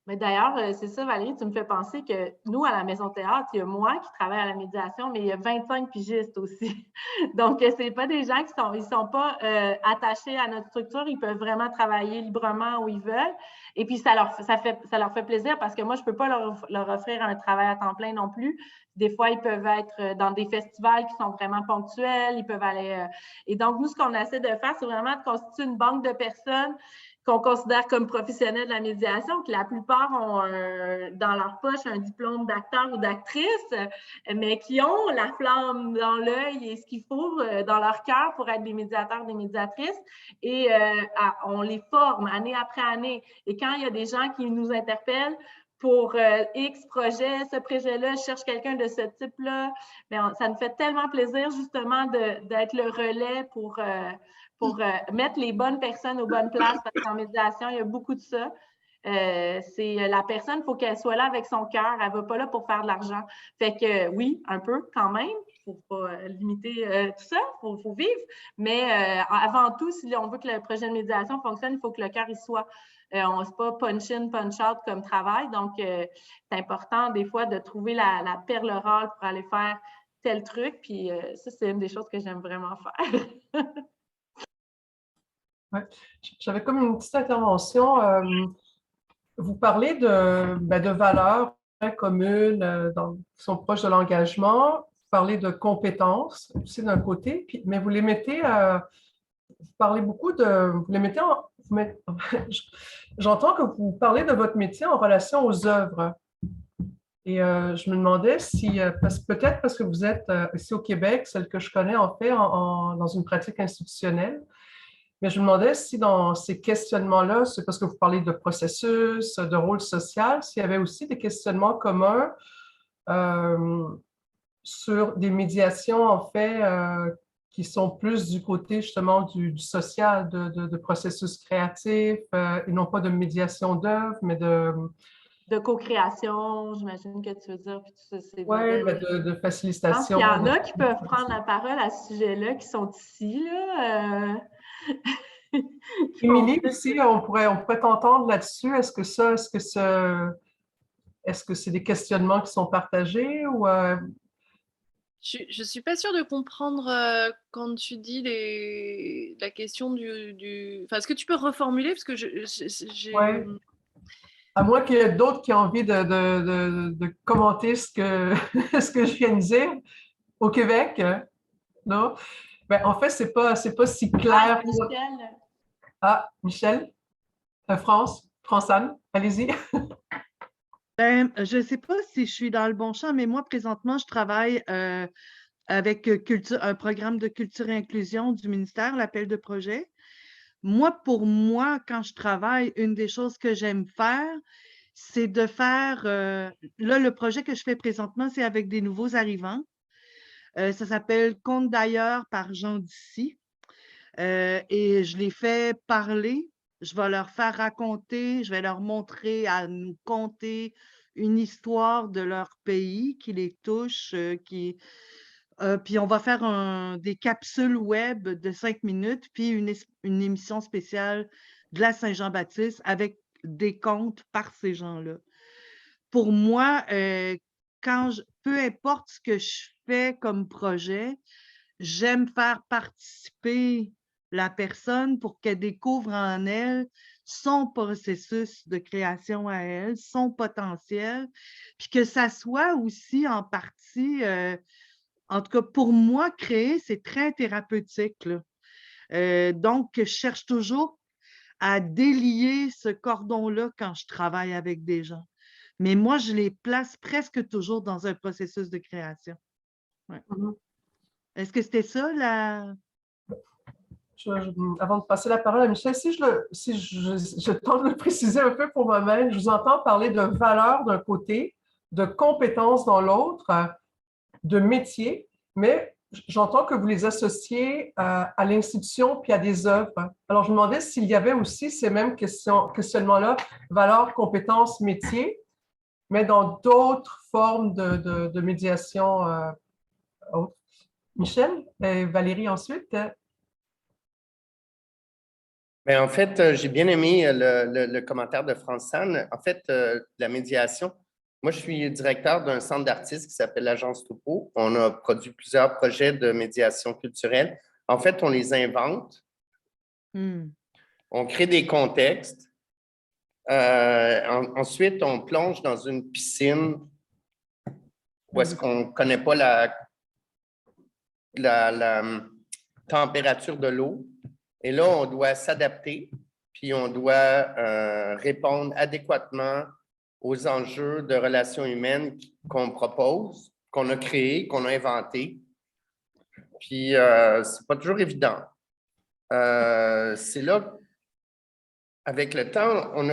Mais d'ailleurs, c'est ça, Valérie, tu me fais penser que nous, à la Maison Théâtre, il y a moi qui travaille à la médiation, mais il y a 25 pigistes aussi. Donc, ce n'est pas des gens qui sont pas attachés à notre structure. Ils peuvent vraiment travailler librement où ils veulent. Et puis, ça leur fait plaisir parce que moi, je ne peux pas leur offrir un travail à temps plein non plus. Des fois, ils peuvent être dans des festivals qui sont vraiment ponctuels. Ils peuvent aller… Et donc, nous, ce qu'on essaie de faire, c'est vraiment de constituer une banque de personnes qu'on considère comme professionnels de la médiation, que la plupart ont dans leur poche un diplôme d'acteur ou d'actrice, mais qui ont la flamme dans l'œil et ce qu'il faut dans leur cœur pour être des médiateurs, des médiatrices. Et on les forme année après année. Et quand il y a des gens qui nous interpellent pour X projet, ce projet-là, je cherche quelqu'un de ce type-là, ça nous fait tellement plaisir justement d'être le relais pour mettre les bonnes personnes aux bonnes places, parce qu'en médiation, il y a beaucoup de ça. C'est la personne, il faut qu'elle soit là avec son cœur, elle ne va pas là pour faire de l'argent. Fait que oui, un peu quand même, il ne faut pas limiter tout ça, il faut vivre, mais avant tout, si on veut que le projet de médiation fonctionne, il faut que le cœur y soit. On ne se pas punch-in, punch-out comme travail, donc c'est important des fois de trouver la perle rare pour aller faire tel truc, puis ça, c'est une des choses que j'aime vraiment faire. Ouais. J'avais comme une petite intervention. Vous parlez de valeurs communes qui sont proches de l'engagement. Vous parlez de compétences aussi d'un côté, mais vous les mettez, vous parlez beaucoup vous les mettez j'entends que vous parlez de votre métier en relation aux œuvres. Et je me demandais si, peut-être parce que vous êtes ici au Québec, celle que je connais en fait dans une pratique institutionnelle, mais je me demandais si dans ces questionnements-là, c'est parce que vous parlez de processus, de rôle social, s'il y avait aussi des questionnements communs sur des médiations, en fait, qui sont plus du côté justement du social, de processus créatifs, et non pas de médiation d'œuvre, mais de co-création, j'imagine que tu veux dire. Oui, de facilitation. Je pense qu'il y en a qui peuvent prendre la parole à ce sujet-là, qui sont ici, là. Émilie, aussi, on pourrait t'entendre là-dessus. Est-ce que c'est des questionnements qui sont partagés ou Je ne suis pas sûre de comprendre quand tu dis la question du… Enfin, est-ce que tu peux reformuler? Parce que Ouais. À moins qu'il y ait d'autres qui aient envie de commenter ce que je viens de dire. Au Québec, non? Ben, en fait, c'est pas si clair. Michel. Ah, Michel? France-Anne, allez-y. Je ne sais pas si je suis dans le bon champ, mais moi, présentement, je travaille avec un programme de culture et inclusion du ministère, l'appel de projet. Pour moi, quand je travaille, une des choses que j'aime faire, c'est de faire… là, le projet que je fais présentement, c'est avec des nouveaux arrivants. Ça s'appelle « Contes d'ailleurs par Jean d'ici ». Et je les fais parler. je vais leur faire raconter, je vais leur montrer à nous conter une histoire de leur pays qui les touche, puis on va faire des capsules web de 5 minutes, puis une émission spéciale de la Saint-Jean-Baptiste avec des contes par ces gens-là. Pour moi, peu importe ce que je fais comme projet, j'aime faire participer la personne pour qu'elle découvre en elle son processus de création à elle, son potentiel, puis que ça soit aussi en partie, en tout cas pour moi, créer, c'est très thérapeutique, là. Donc, je cherche toujours à délier ce cordon-là quand je travaille avec des gens. Mais moi, je les place presque toujours dans un processus de création. Ouais. Est-ce que c'était ça, Avant de passer la parole à Michel, si je tente de le préciser un peu pour moi-même, je vous entends parler de valeur d'un côté, de compétences dans l'autre, de métier, mais j'entends que vous les associez à l'institution puis à des œuvres. Alors, je me demandais s'il y avait aussi ces mêmes questionnements-là, valeur, compétences, métier, mais dans d'autres formes de médiation autres. Michel et Valérie ensuite. Mais en fait, j'ai bien aimé le commentaire de Francine. En fait, la médiation, moi, je suis directeur d'un centre d'artistes qui s'appelle l'Agence Topo. On a produit plusieurs projets de médiation culturelle. En fait, on les invente. On crée des contextes. Ensuite, on plonge dans une piscine où est-ce qu'on ne connaît pas la température de l'eau. Et là, on doit s'adapter, puis on doit répondre adéquatement aux enjeux de relations humaines qu'on propose, qu'on a créés, qu'on a inventés. Puis, c'est pas toujours évident. C'est là, avec le temps, on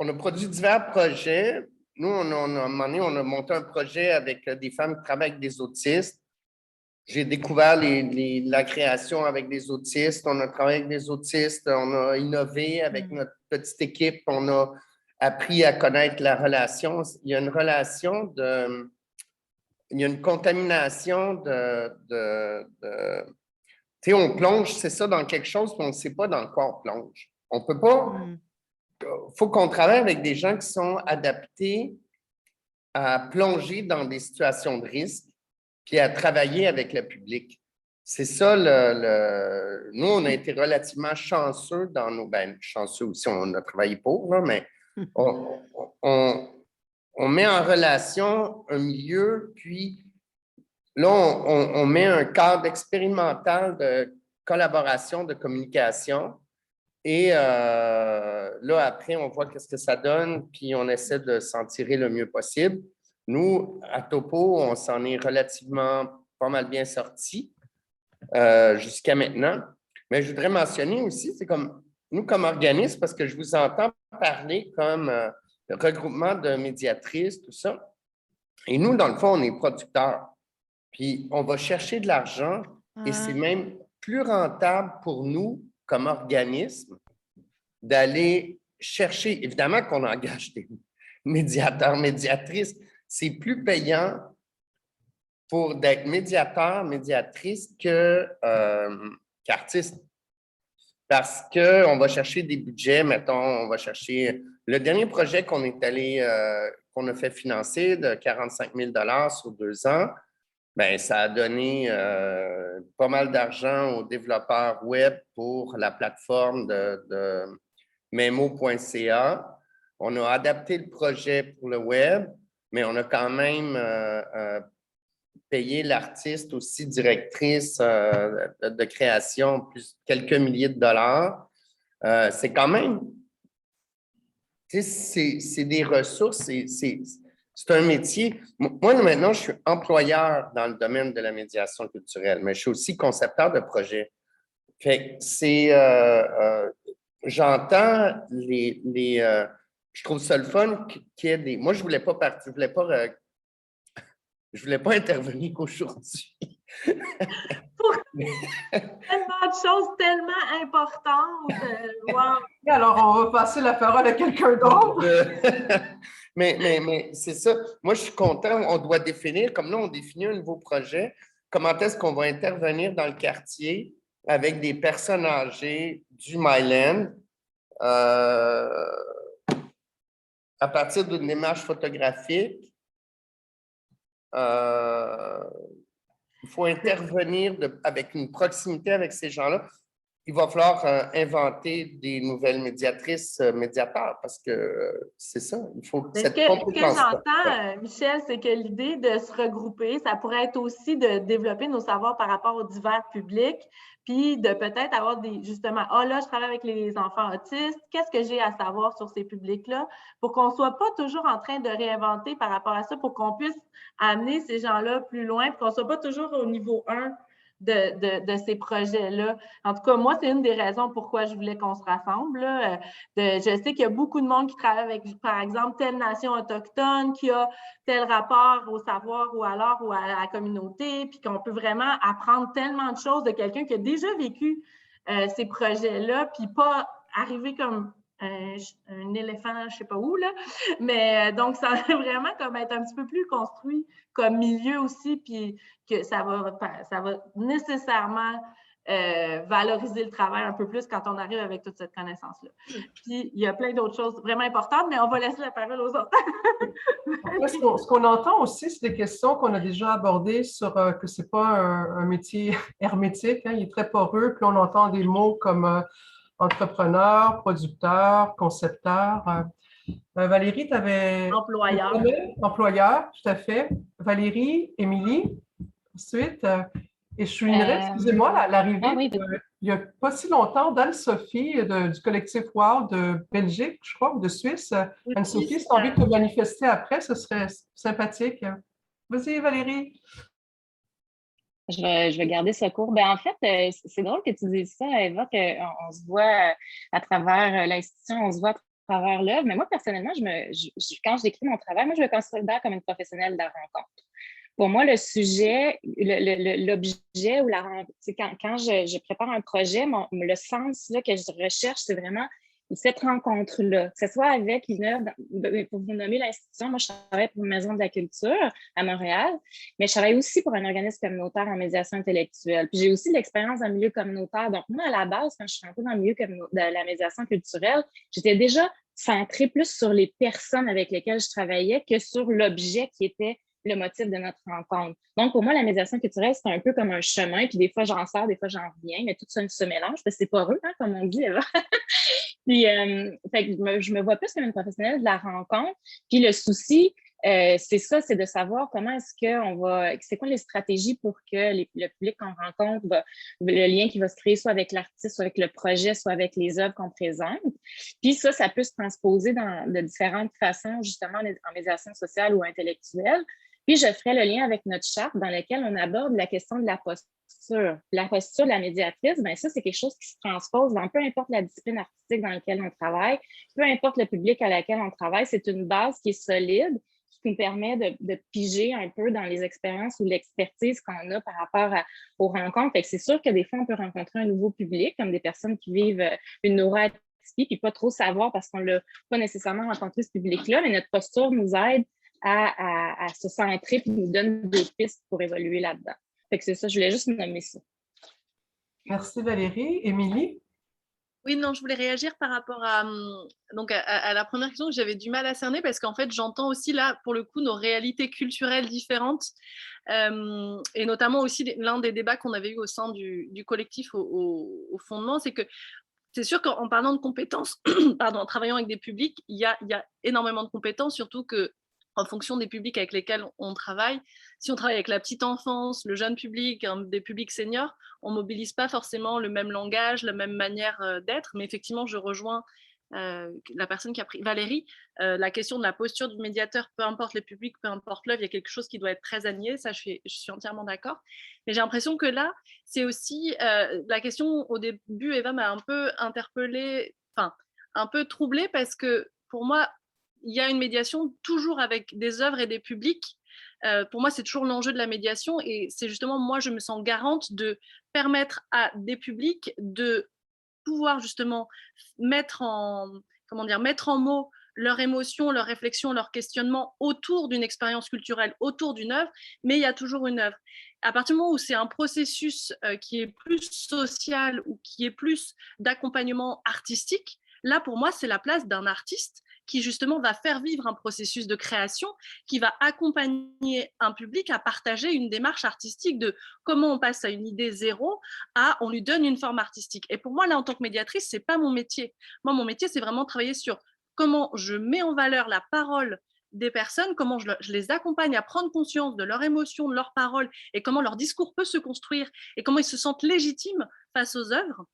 a produit divers projets. Nous, à un moment donné, on a monté un projet avec des femmes qui travaillent avec des autistes. J'ai découvert la création avec des autistes. On a travaillé avec des autistes. On a innové avec notre petite équipe. On a appris à connaître la relation. Il y a une relation il y a une contamination tu sais, on plonge, c'est ça, dans quelque chose, puis on ne sait pas dans quoi on plonge. On peut pas. Il faut qu'on travaille avec des gens qui sont adaptés à plonger dans des situations de risque puis à travailler avec le public. C'est ça, nous, on a été relativement chanceux dans nos... Ben, chanceux aussi, on a travaillé pour, là, mais on met en relation un milieu, puis là, on met un cadre expérimental de collaboration, de communication, et là, après, on voit qu'est-ce que ça donne, puis on essaie de s'en tirer le mieux possible. Nous, à Topo, on s'en est relativement pas mal bien sortis jusqu'à maintenant. Mais je voudrais mentionner aussi, c'est comme nous, comme organisme, parce que je vous entends parler comme regroupement de médiatrices, tout ça. Et nous, dans le fond, on est producteurs. Puis on va chercher de l'argent et c'est même plus rentable pour nous, comme organisme, d'aller chercher, évidemment qu'on engage des médiateurs, médiatrices, c'est plus payant pour d'être médiateur, médiatrice qu'artiste. Parce qu'on va chercher des budgets, mettons, on va chercher... Le dernier projet qu'on qu'on a fait financer de 45 000 $ sur 2 ans, bien, ça a donné pas mal d'argent aux développeurs web pour la plateforme de memo.ca. On a adapté le projet pour le web, mais on a quand même payé l'artiste aussi, directrice de création, plus quelques milliers de dollars. C'est quand même, tu sais, c'est des ressources, c'est un métier. Moi, maintenant, je suis employeur dans le domaine de la médiation culturelle, mais je suis aussi concepteur de projets. Fait que c'est... j'entends je trouve ça le fun qu'il y ait des... Moi, je voulais pas partir, je voulais pas Je ne voulais pas intervenir aujourd'hui. Tellement de choses tellement importantes. Wow. Alors, on va passer la parole à quelqu'un d'autre. Mais c'est ça. Moi, je suis content. On doit définir, comme là, on définit un nouveau projet. Comment est-ce qu'on va intervenir dans le quartier avec des personnes âgées du Myland à partir d'une démarche photographique. Il faut intervenir avec une proximité avec ces gens-là. Il va falloir inventer des nouvelles médiatrices, médiateurs, parce que c'est ça, il faut cette compétence. Ce que j'entends, Michel, c'est que l'idée de se regrouper, ça pourrait être aussi de développer nos savoirs par rapport aux divers publics, puis de peut-être avoir justement, là, je travaille avec les enfants autistes, qu'est-ce que j'ai à savoir sur ces publics-là, pour qu'on ne soit pas toujours en train de réinventer par rapport à ça, pour qu'on puisse amener ces gens-là plus loin, pour qu'on ne soit pas toujours au niveau 1 de ces projets-là. En tout cas, moi, c'est une des raisons pourquoi je voulais qu'on se rassemble. Je sais qu'il y a beaucoup de monde qui travaille avec, par exemple, telle nation autochtone, qui a tel rapport au savoir ou à l'art ou à la communauté, puis qu'on peut vraiment apprendre tellement de choses de quelqu'un qui a déjà vécu ces projets-là, puis pas arriver comme un éléphant, je ne sais pas où, là. Mais donc, ça va vraiment comme être un petit peu plus construit comme milieu aussi, puis que ça va nécessairement valoriser le travail un peu plus quand on arrive avec toute cette connaissance-là. Puis, il y a plein d'autres choses vraiment importantes, mais on va laisser la parole aux autres. Ce qu'on entend aussi, c'est des questions qu'on a déjà abordées sur que ce n'est pas un métier hermétique, hein, il est très poreux, puis on entend des mots comme entrepreneur, producteur, concepteur. Valérie, tu avais… Employeur. Employeur, tout à fait. Valérie, Émilie, ensuite. Et je soulignerais, excusez-moi, l'arrivée, il n'y a pas si longtemps, d'Anne-Sophie du collectif WOW de Belgique, je crois, ou de Suisse. Anne-Sophie, si tu as envie de te manifester après, ce serait sympathique. Vas-y, Valérie. Je vais garder ce cours. En fait, c'est drôle que tu dises ça, Eva, qu'on se voit à travers l'institution, on se voit à travers l'œuvre. Mais moi, personnellement, quand je décris mon travail, moi, je me considère comme une professionnelle de la rencontre. Pour moi, le sujet, l'objet ou la rencontre, quand je prépare un projet, le sens là, que je recherche, c'est vraiment cette rencontre-là, que ce soit avec une œuvre, pour vous nommer l'institution, moi, je travaille pour une maison de la culture à Montréal, mais je travaille aussi pour un organisme communautaire en médiation intellectuelle. Puis j'ai aussi de l'expérience dans le milieu communautaire. Donc, moi, à la base, quand je suis rentrée dans le milieu de la médiation culturelle, j'étais déjà centrée plus sur les personnes avec lesquelles je travaillais que sur l'objet qui était le motif de notre rencontre. Donc, pour moi, la médiation culturelle, c'est un peu comme un chemin, puis des fois, j'en sors, des fois, j'en reviens, mais tout ça se mélange, parce que c'est poreux, hein, comme on dit, Eva. Puis, je me vois plus comme une professionnelle de la rencontre. Puis, le souci, c'est ça, c'est de savoir comment est-ce qu'on va, c'est quoi les stratégies pour que le public qu'on rencontre, le lien qui va se créer soit avec l'artiste, soit avec le projet, soit avec les œuvres qu'on présente. Puis ça peut se transposer de différentes façons, justement, en médiation sociale ou intellectuelle. Puis, je ferai le lien avec notre charte dans laquelle on aborde la question de la posture. La posture de la médiatrice, ça, c'est quelque chose qui se transpose dans peu importe la discipline artistique dans laquelle on travaille, peu importe le public à laquelle on travaille, c'est une base qui est solide, qui nous permet de piger un peu dans les expériences ou l'expertise qu'on a par rapport aux rencontres. Fait que c'est sûr que des fois, on peut rencontrer un nouveau public, comme des personnes qui vivent une neuroatypie, puis pas trop savoir parce qu'on ne l'a pas nécessairement rencontré ce public-là, mais notre posture nous aide à se centrer et nous donne des pistes pour évoluer là-dedans. Fait que c'est ça, je voulais juste nommer ça. Merci Valérie. Émilie? Oui, non, je voulais réagir par rapport à la première question que j'avais du mal à cerner parce qu'en fait, j'entends aussi là, pour le coup, nos réalités culturelles différentes et notamment aussi l'un des débats qu'on avait eu au sein du collectif au fondement, c'est que c'est sûr qu'en parlant de compétences, en travaillant avec des publics, il y a énormément de compétences, surtout que en fonction des publics avec lesquels on travaille. Si on travaille avec la petite enfance, le jeune public, des publics seniors, on ne mobilise pas forcément le même langage, la même manière d'être. Mais effectivement, je rejoins la personne qui a pris, Valérie, la question de la posture du médiateur, peu importe le public, peu importe l'œuvre, il y a quelque chose qui doit être très aligné, ça je suis entièrement d'accord. Mais j'ai l'impression que là, c'est aussi la question, au début, Eva m'a un peu interpellée, un peu troublée, parce que pour moi, il y a une médiation toujours avec des œuvres et des publics, pour moi, c'est toujours l'enjeu de la médiation et c'est justement, moi, je me sens garante de permettre à des publics de pouvoir justement mettre en mots leurs émotions, leurs réflexions, leurs questionnements autour d'une expérience culturelle, autour d'une œuvre, mais il y a toujours une œuvre. À partir du moment où c'est un processus qui est plus social ou qui est plus d'accompagnement artistique, là, pour moi, c'est la place d'un artiste qui, justement, va faire vivre un processus de création, qui va accompagner un public à partager une démarche artistique de comment on passe à une idée zéro à on lui donne une forme artistique. Et pour moi, là, en tant que médiatrice, c'est pas mon métier. Moi, mon métier, c'est vraiment travailler sur comment je mets en valeur la parole des personnes, comment je les accompagne à prendre conscience de leurs émotions, de leurs paroles et comment leur discours peut se construire et comment ils se sentent légitimes face aux œuvres.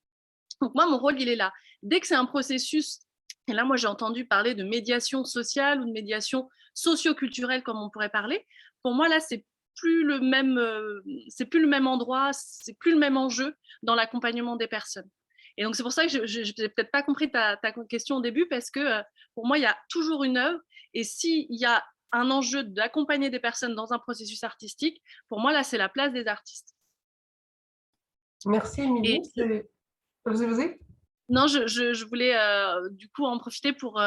Donc moi, mon rôle, il est là. Dès que c'est un processus, et là, moi, j'ai entendu parler de médiation sociale ou de médiation socio-culturelle, comme on pourrait parler. Pour moi, là, c'est plus le même endroit, c'est plus le même enjeu dans l'accompagnement des personnes. Et donc, c'est pour ça que je n'ai peut-être pas compris ta question au début, parce que pour moi, il y a toujours une œuvre. Et s'il y a un enjeu d'accompagner des personnes dans un processus artistique, pour moi, là, c'est la place des artistes. Merci, Émilie. Vas-y. Non, je voulais du coup en profiter pour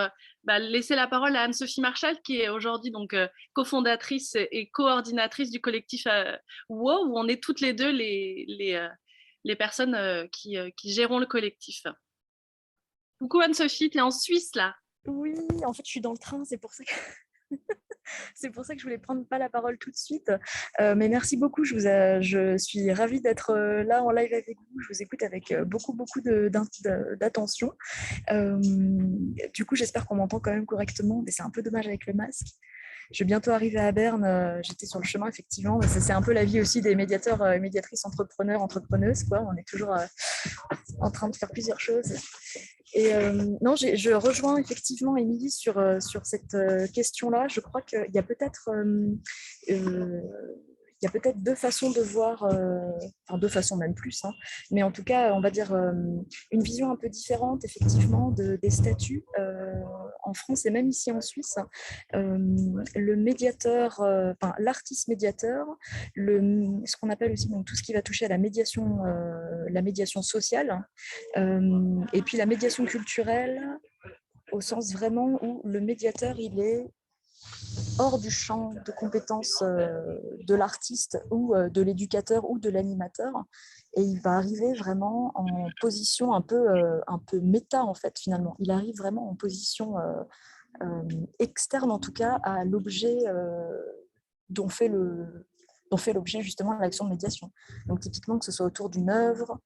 laisser la parole à Anne-Sophie Marchal, qui est aujourd'hui donc cofondatrice et coordinatrice du collectif WOW, où on est toutes les deux les personnes qui gérons le collectif. Coucou Anne-Sophie, tu es en Suisse là? Oui, en fait, je suis dans le train, c'est pour ça que... C'est pour ça que je voulais prendre pas la parole tout de suite. Mais merci beaucoup, je suis ravie d'être là en live avec vous. Je vous écoute avec beaucoup d'attention. Du coup, j'espère qu'on m'entend quand même correctement, mais c'est un peu dommage avec le masque. Je vais bientôt arriver à Berne, j'étais sur le chemin effectivement, mais c'est un peu la vie aussi des médiateurs et médiatrices entrepreneurs, entrepreneuses, quoi. On est toujours en train de faire plusieurs choses. Et non, je rejoins effectivement Émilie sur cette question-là. Je crois qu'il y a peut-être deux façons de voir, enfin deux façons même plus, hein, mais en tout cas, on va dire une vision un peu différente effectivement des statuts en France et même ici en Suisse. Le médiateur, l'artiste médiateur, ce qu'on appelle aussi donc, tout ce qui va toucher à la médiation sociale, et puis la médiation culturelle au sens vraiment où le médiateur, il est hors du champ de compétences de l'artiste ou de l'éducateur ou de l'animateur, et il va arriver vraiment en position un peu méta en fait finalement. Il arrive vraiment en position externe en tout cas à l'objet dont fait l'objet justement l'action de médiation. Donc typiquement que ce soit autour d'une œuvre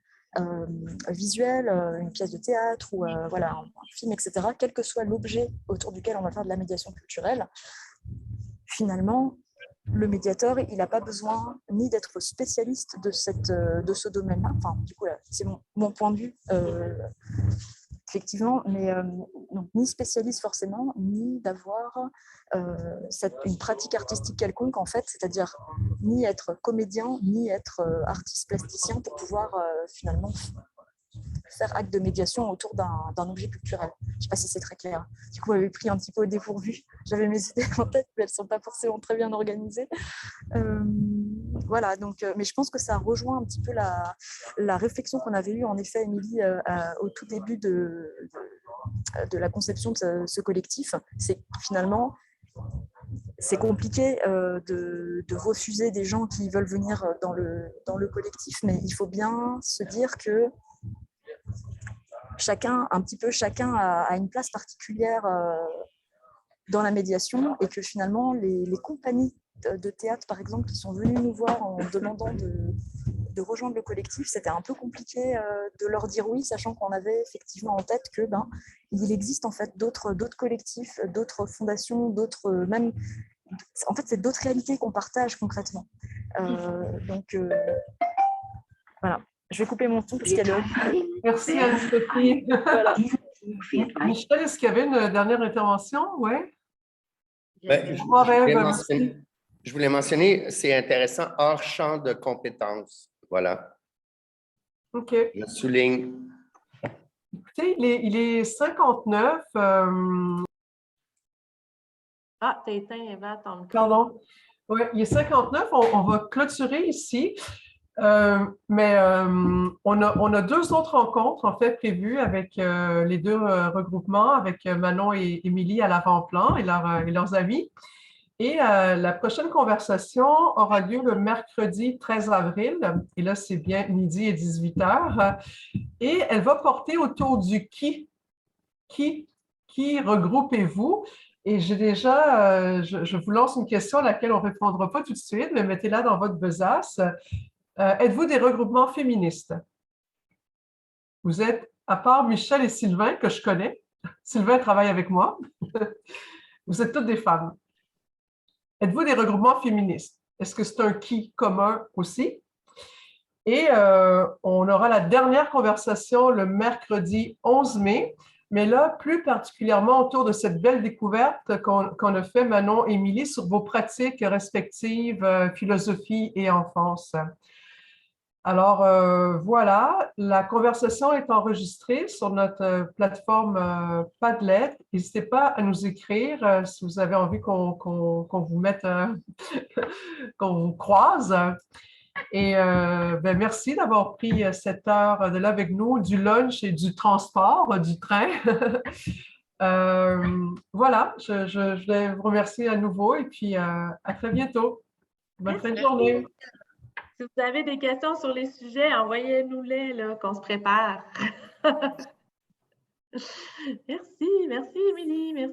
visuelle, une pièce de théâtre ou voilà, un film, etc. Quel que soit l'objet autour duquel on va faire de la médiation culturelle, finalement, le médiateur, il n'a pas besoin ni d'être spécialiste de ce domaine-là. Enfin, du coup, c'est mon point de vue, effectivement, mais donc, ni spécialiste forcément, ni d'avoir une pratique artistique quelconque, en fait, c'est-à-dire ni être comédien, ni être artiste plasticien pour pouvoir finalement faire acte de médiation autour d'un objet culturel. Je ne sais pas si c'est très clair. Du coup, vous m'avez pris un petit peu au dépourvu. J'avais mes idées en tête, mais elles ne sont pas forcément très bien organisées. Voilà, donc, mais je pense que ça rejoint un petit peu la réflexion qu'on avait eue, en effet, Émilie, au tout début de la conception de ce collectif. C'est finalement, c'est compliqué de refuser des gens qui veulent venir dans le collectif, mais il faut bien se dire que chacun a une place particulière dans la médiation, et que finalement les compagnies de théâtre par exemple qui sont venues nous voir en demandant de rejoindre le collectif, c'était un peu compliqué de leur dire oui, sachant qu'on avait effectivement en tête que il existe en fait d'autres collectifs, d'autres fondations, même en fait c'est d'autres réalités qu'on partage concrètement. Donc voilà. Je vais couper mon ton parce qu'elle... Merci Anne-Sophie. Voilà. Michel, est-ce qu'il y avait une dernière intervention? Oui. Je voulais mentionner, c'est intéressant, hors champ de compétences. Voilà. OK. Je souligne. Écoutez, il est 59. Ah, t'as éteint, Eva, ton micro. Pardon. Oui, il est 59. On va clôturer ici. Mais on a deux autres rencontres en fait prévues avec les deux regroupements, avec Manon et Émilie à l'avant-plan et leurs amis. Et la prochaine conversation aura lieu le mercredi 13 avril. Et là, c'est bien midi et 18 heures. Et elle va porter autour du qui. Qui regroupez-vous? Et j'ai déjà, je vous lance une question à laquelle on ne répondra pas tout de suite, mais mettez-la dans votre besace. Êtes-vous des regroupements féministes? Vous êtes, à part Michel et Sylvain, que je connais, Sylvain travaille avec moi, vous êtes toutes des femmes. Êtes-vous des regroupements féministes? Est-ce que c'est un qui commun aussi? Et on aura la dernière conversation le mercredi 11 mai, mais là, plus particulièrement autour de cette belle découverte qu'on a fait, Manon et Émilie, sur vos pratiques respectives, philosophie et enfance. Alors, voilà, la conversation est enregistrée sur notre plateforme Padlet. N'hésitez pas à nous écrire si vous avez envie qu'on vous mette, qu'on vous croise. Et ben, merci d'avoir pris cette heure de là avec nous, du lunch et du transport, du train. Voilà, je vais vous remercier à nouveau et puis à très bientôt. Bonne fin de journée. Si vous avez des questions sur les sujets, envoyez-nous-les, là, qu'on se prépare. Merci, Émilie, merci.